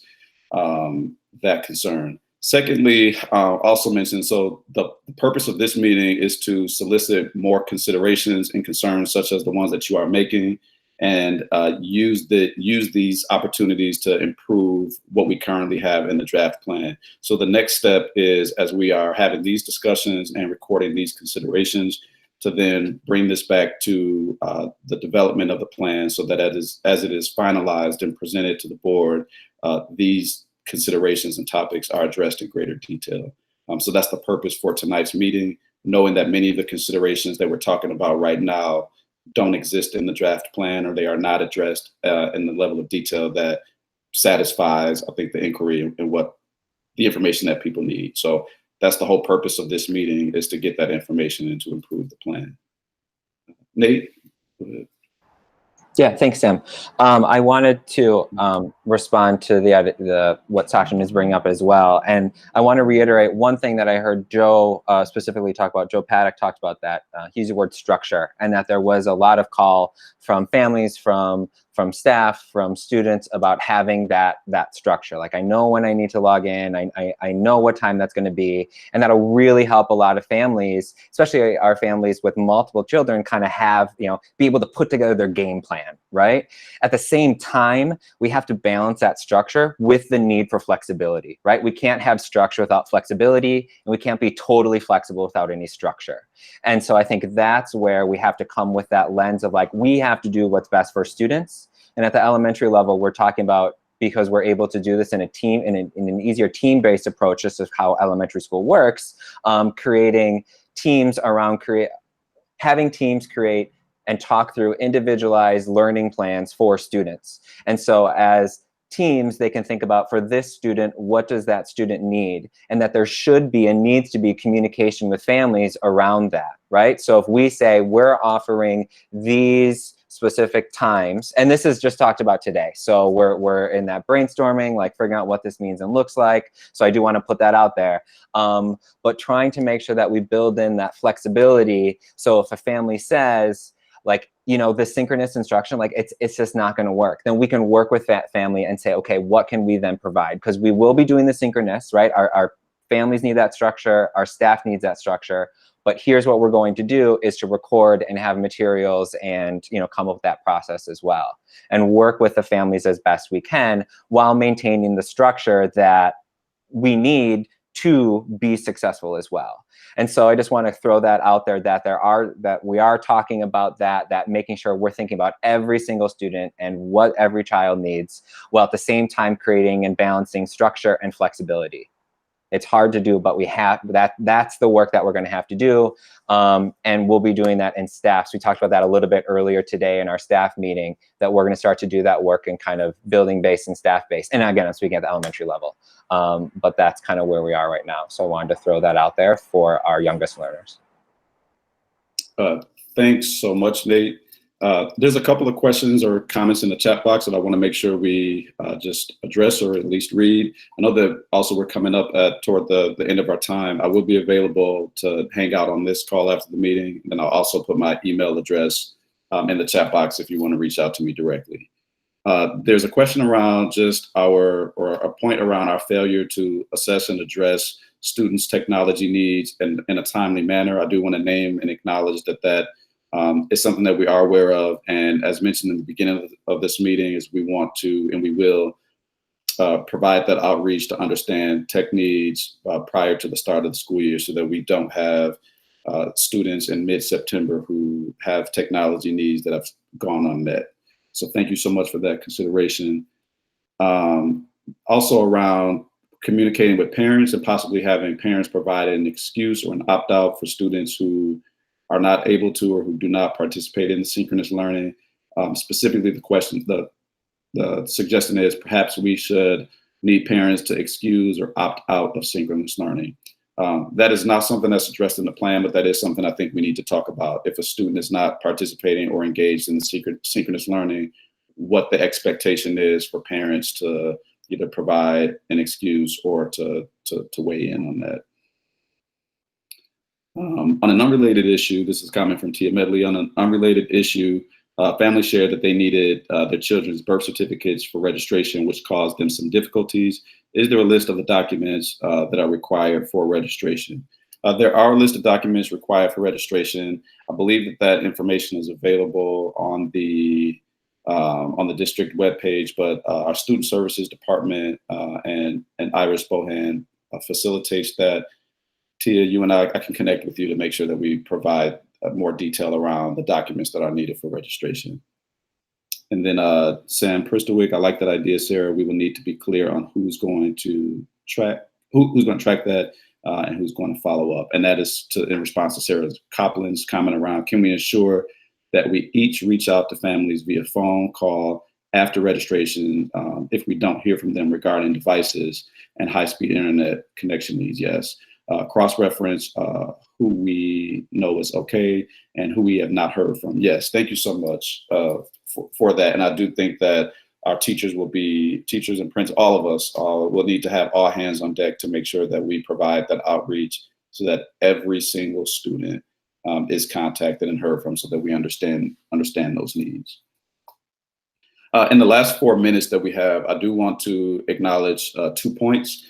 that concern. Secondly, also mentioned, so the purpose of this meeting is to solicit more considerations and concerns such as the ones that you are making, and use these opportunities to improve what we currently have in the draft plan. So the next step is, as we are having these discussions and recording these considerations, to then bring this back to the development of the plan so that as it is finalized and presented to the board, these considerations and topics are addressed in greater detail. So that's the purpose for tonight's meeting, knowing that many of the considerations that we're talking about right now don't exist in the draft plan, or they are not addressed in the level of detail that satisfies, I think, the inquiry and what the information that people need. So that's the whole purpose of this meeting, is to get that information and to improve the plan. Nate, go ahead. Yeah, thanks, Sam. I wanted to respond to what Sachin is bringing up as well. And I want to reiterate one thing that I heard Joe specifically talk about. Joe Paddock talked about that. He used the word structure, and that there was a lot of call from families, from from staff, from students about having that structure. Like, I know when I need to log in, I know what time that's going to be, and that'll really help a lot of families, especially our families with multiple children, kind of have, you know, be able to put together their game plan, right? At the same time, we have to balance that structure with the need for flexibility, right? We can't have structure without flexibility, and we can't be totally flexible without any structure. And so I think that's where we have to come with that lens of like, we have to do what's best for students. And at the elementary level, we're talking about, because we're able to do this in a team, in an easier team-based approach, this is how elementary school works, creating teams around, having teams create and talk through individualized learning plans for students. And so as teams, they can think about, for this student, what does that student need? And that there should be and needs to be communication with families around that, right? So if we say we're offering these specific times, and this is just talked about today, so we're in that brainstorming, like figuring out what this means and looks like. So I do want to put that out there, but trying to make sure that we build in that flexibility. So if a family says, like, you know, the synchronous instruction, like it's just not going to work, then we can work with that family and say, okay, what can we then provide? Because we will be doing the synchronous, right? Our families need that structure, our staff needs that structure, but here's what we're going to do is to record and have materials and, you know, come up with that process as well, and work with the families as best we can while maintaining the structure that we need to be successful as well. And so I just want to throw that out there, that we are talking about that making sure we're thinking about every single student and what every child needs, while at the same time creating and balancing structure and flexibility. It's hard to do, but we have that's the work that we're going to have to do, and we'll be doing that in staff. So we talked about that a little bit earlier today in our staff meeting, that we're going to start to do that work in kind of building based and staff based. And again, I'm speaking at the elementary level, but that's kind of where we are right now. So I wanted to throw that out there for our youngest learners. Thanks so much, Nate. There's a couple of questions or comments in the chat box that I want to make sure we just address, or at least read. I know that also we're coming up toward the end of our time. I will be available to hang out on this call after the meeting, and I'll also put my email address in the chat box if you want to reach out to me directly. There's a question around just or a point around our failure to assess and address students' technology needs in a timely manner. I do want to name and acknowledge that is something that we are aware of. And as mentioned in the beginning of this meeting, is we want to, and we will provide that outreach to understand tech needs prior to the start of the school year, so that we don't have students in mid-September who have technology needs that have gone unmet. So thank you so much for that consideration. Also around communicating with parents and possibly having parents provide an excuse or an opt-out for students who are not able to, or who do not participate in the synchronous learning. Specifically, the suggestion is perhaps we should need parents to excuse or opt out of synchronous learning. That is not something that's addressed in the plan, but that is something I think we need to talk about. If a student is not participating or engaged in the synchronous learning, what the expectation is for parents to either provide an excuse or to weigh in on that. On an unrelated issue, this is coming from Tia Medley. On an unrelated issue, families shared that they needed their children's birth certificates for registration, which caused them some difficulties. Is there a list of the documents that are required for registration? There are a list of documents required for registration. I believe that information is available on the district webpage, but our Student Services Department and Iris Bohan facilitates that. Tia, you and I can connect with you to make sure that we provide more detail around the documents that are needed for registration. And then Sam Pristowicz, I like that idea, Sarah. We will need to be clear on who's going to track that and who's going to follow up. And that is in response to Sarah Copland's comment around, can we ensure that we each reach out to families via phone call after registration if we don't hear from them regarding devices and high-speed internet connection needs? Yes. Cross-reference who we know is okay and who we have not heard from. Yes, thank you so much for that. And I do think that our teachers and principals, all of us will need to have all hands on deck to make sure that we provide that outreach so that every single student is contacted and heard from, so that we understand those needs. In the last 4 minutes that we have, I do want to acknowledge 2 points.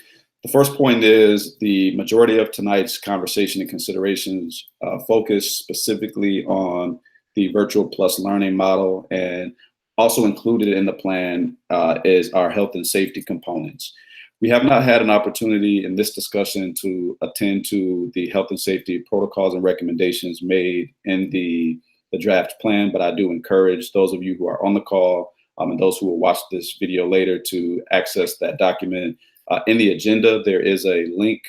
The first point is the majority of tonight's conversation and considerations focus specifically on the virtual plus learning model, and also included in the plan is our health and safety components. We have not had an opportunity in this discussion to attend to the health and safety protocols and recommendations made in the draft plan, but I do encourage those of you who are on the call and those who will watch this video later to access that document. In the agenda, there is a link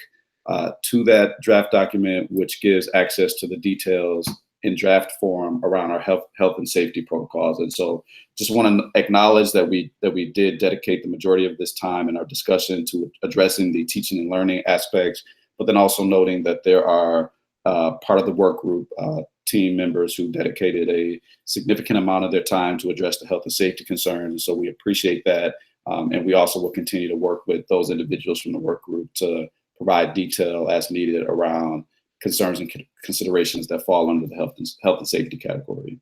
to that draft document, which gives access to the details in draft form around our health and safety protocols. And so just want to acknowledge that we did dedicate the majority of this time in our discussion to addressing the teaching and learning aspects, but then also noting that there are part of the work group team members who dedicated a significant amount of their time to address the health and safety concerns. And so we appreciate that. And we also will continue to work with those individuals from the work group to provide detail as needed around concerns and considerations that fall under the health and safety category.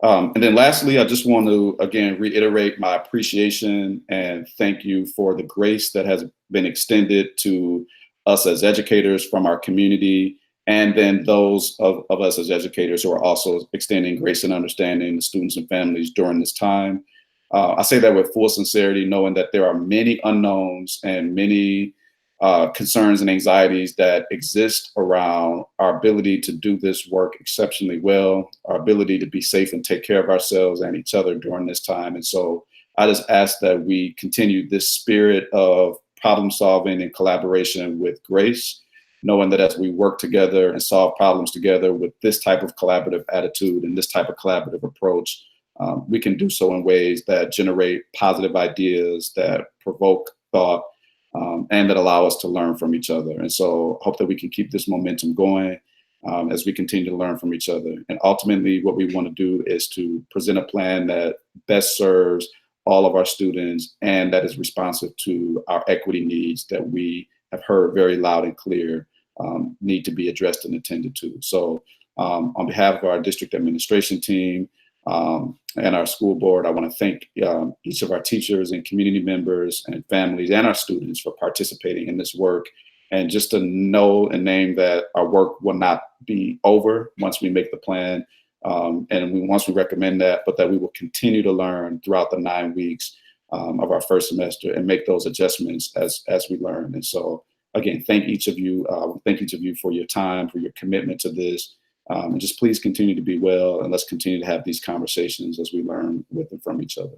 And then lastly, I just want to, again, reiterate my appreciation and thank you for the grace that has been extended to us as educators from our community, and then those of us as educators who are also extending grace and understanding to students and families during this time. I say that with full sincerity, knowing that there are many unknowns and many concerns and anxieties that exist around our ability to do this work exceptionally well, our ability to be safe and take care of ourselves and each other during this time. And so I just ask that we continue this spirit of problem solving and collaboration with grace, knowing that as we work together and solve problems together with this type of collaborative attitude and this type of collaborative approach, we can do so in ways that generate positive ideas, that provoke thought, and that allow us to learn from each other. And so I hope that we can keep this momentum going as we continue to learn from each other. And ultimately, what we want to do is to present a plan that best serves all of our students and that is responsive to our equity needs that we have heard very loud and clear need to be addressed and attended to. So on behalf of our district administration team, and our school board, I want to thank each of our teachers and community members and families and our students for participating in this work, and just to know and name that our work will not be over once we make the plan and once we recommend that, but that we will continue to learn throughout the 9 weeks of our first semester and make those adjustments as we learn. And so again, thank each of you for your time, for your commitment to this. And just please continue to be well, and let's continue to have these conversations as we learn with and from each other.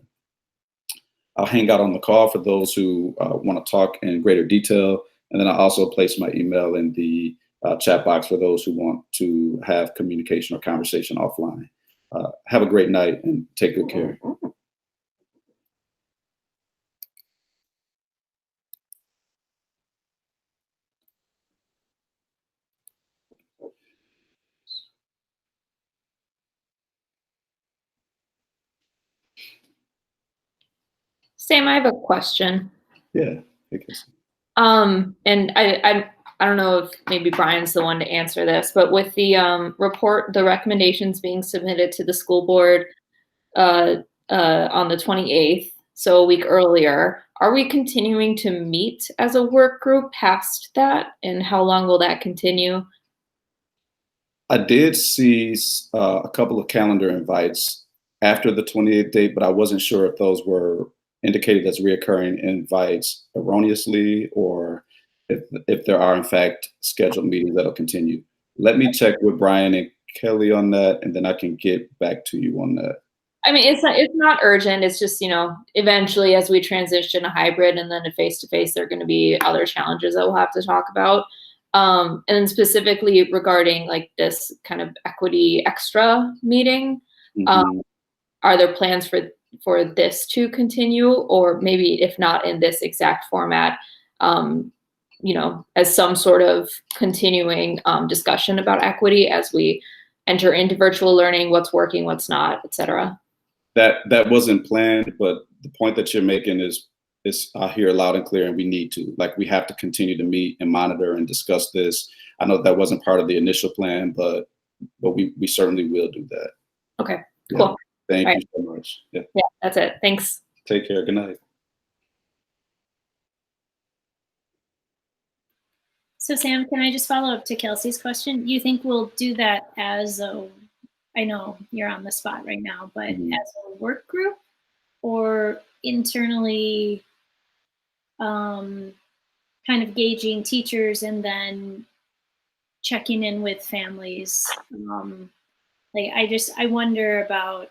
I'll hang out on the call for those who want to talk in greater detail, and then I'll also place my email in the chat box for those who want to have communication or conversation offline. Have a great night and take good care. Sam, I have a question. Yeah, I guess. And I don't know if maybe Brian's the one to answer this, but with the report, the recommendations being submitted to the school board on the 28th, so a week earlier, are we continuing to meet as a work group past that? And how long will that continue? I did see a couple of calendar invites after the 28th date, but I wasn't sure if those were indicated as reoccurring invites erroneously, or if there are in fact scheduled meetings that'll continue. Let me check with Brian and Kelly on that, and then I can get back to you on that. I mean, it's not urgent. It's just, eventually as we transition to hybrid and then to face-to-face, there are going to be other challenges that we'll have to talk about. And then specifically regarding like this kind of equity extra meeting, are there plans for this to continue, or maybe if not in this exact format, as some sort of continuing discussion about equity as we enter into virtual learning, what's working, what's not, et cetera? That wasn't planned, but the point that you're making is I hear loud and clear, and we need to. Like, we have to continue to meet and monitor and discuss this. I know that wasn't part of the initial plan, but we certainly will do that. Okay, cool. Yeah. Thank you so much. Yeah. That's it. Thanks. Take care. Good night. So Sam, can I just follow up to Kelsey's question? You think we'll do that as a, I know you're on the spot right now, but as a work group or internally kind of gauging teachers and then checking in with families? I wonder about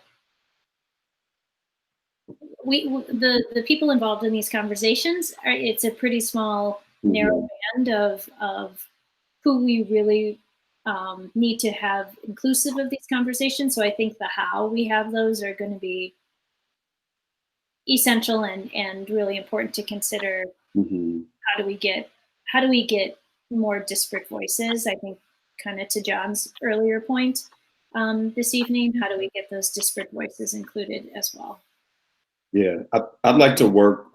the people involved in these conversations. It's a pretty small, narrow band of who we really need to have inclusive of these conversations. So I think the how we have those are going to be essential and really important to consider. How do we get more disparate voices? I think kind of to John's earlier point this evening, how do we get those disparate voices included as well? Yeah, I'd like to work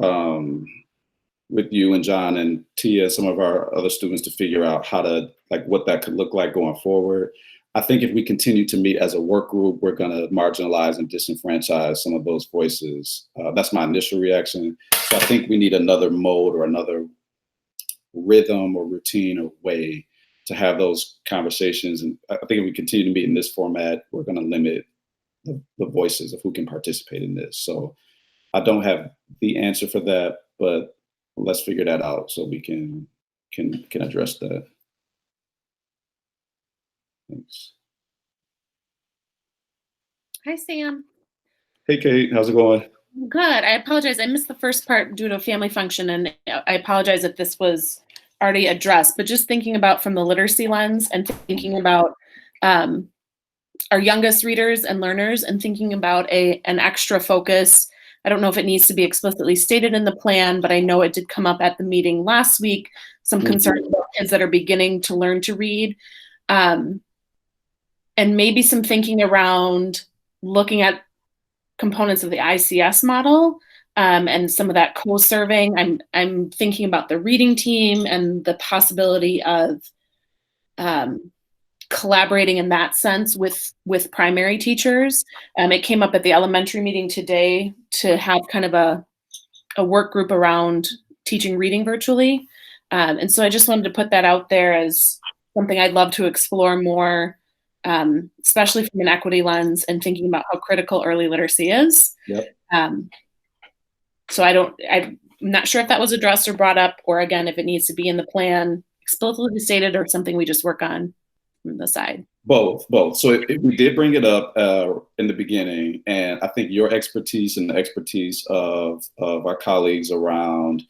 with you and John and Tia, some of our other students, to figure out how to, like, what that could look like going forward. I think if we continue to meet as a work group, we're going to marginalize and disenfranchise some of those voices. That's my initial reaction. So I think we need another mode or another rhythm or routine or way to have those conversations. And I think if we continue to meet in this format, we're going to limit the voices of who can participate in this. So I don't have the answer for that, but let's figure that out so we can address that. Thanks. Hi, Sam. Hey, Kate, how's it going? Good. I apologize. I missed the first part due to a family function, and I apologize if this was already addressed, but just thinking about from the literacy lens and thinking about our youngest readers and learners and thinking about an extra focus. I don't know if it needs to be explicitly stated in the plan, but I know it did come up at the meeting last week, some concerns about kids that are beginning to learn to read. And maybe some thinking around looking at components of the ICS model and some of that co-serving. I'm thinking about the reading team and the possibility of collaborating in that sense with primary teachers. It came up at the elementary meeting today to have kind of a work group around teaching reading virtually. And so I just wanted to put that out there as something I'd love to explore more, especially from an equity lens and thinking about how critical early literacy is. Yep. So I'm not sure if that was addressed or brought up, or again, if it needs to be in the plan explicitly stated or something we just work on from the side. Both. So we did bring it up in the beginning, and I think your expertise and the expertise of our colleagues around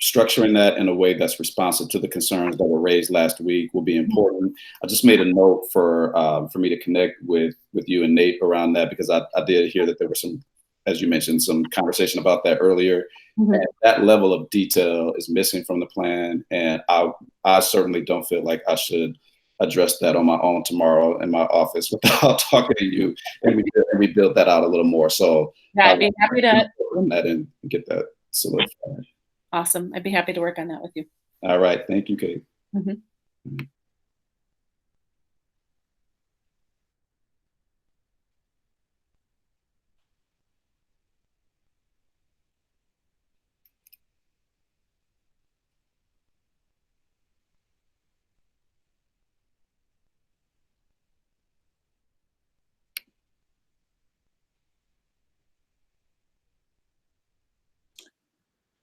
structuring that in a way that's responsive to the concerns that were raised last week will be important. I just made a note for me to connect with you and Nate around that, because I did hear that there was some, as you mentioned, some conversation about that earlier. And that level of detail is missing from the plan, and I certainly don't feel like I should address that on my own tomorrow in my office without talking to you, and we build that out a little more. So yeah, I'd be happy to run that and get that solidified. Awesome. I'd be happy to work on that with you. All right. Thank you, Kate.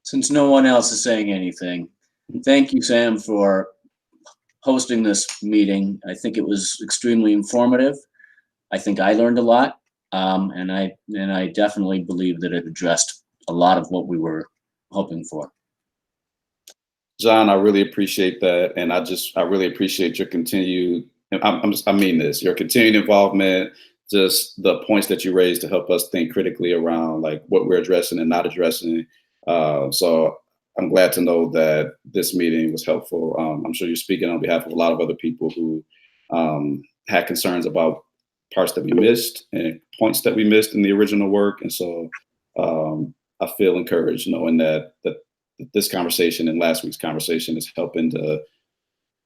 Since no one else is saying anything, thank you, Sam, for hosting this meeting. I think it was extremely informative. I think I learned a lot, and I definitely believe that it addressed a lot of what we were hoping for. John, I really appreciate that, and I really appreciate your continued. I mean this. Your continued involvement, just the points that you raised to help us think critically around like what we're addressing and not addressing. So I'm glad to know that this meeting was helpful. I'm sure you're speaking on behalf of a lot of other people who had concerns about parts that we missed and points that we missed in the original work. And so I feel encouraged knowing that this conversation and last week's conversation is helping to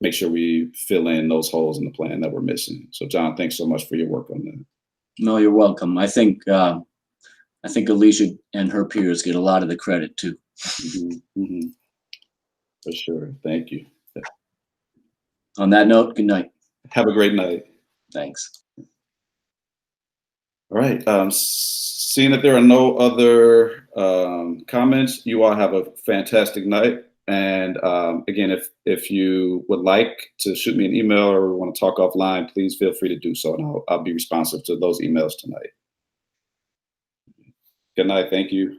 make sure we fill in those holes in the plan that we're missing. So John, thanks so much for your work on that. No, you're welcome. I think I think Alicia and her peers get a lot of the credit too. For sure. Thank you. On that note, good night. Have a great night. Thanks. All right. Seeing that there are no other comments, you all have a fantastic night. And again, if you would like to shoot me an email or want to talk offline, please feel free to do so, and I'll be responsive to those emails tonight. Good night. Thank you.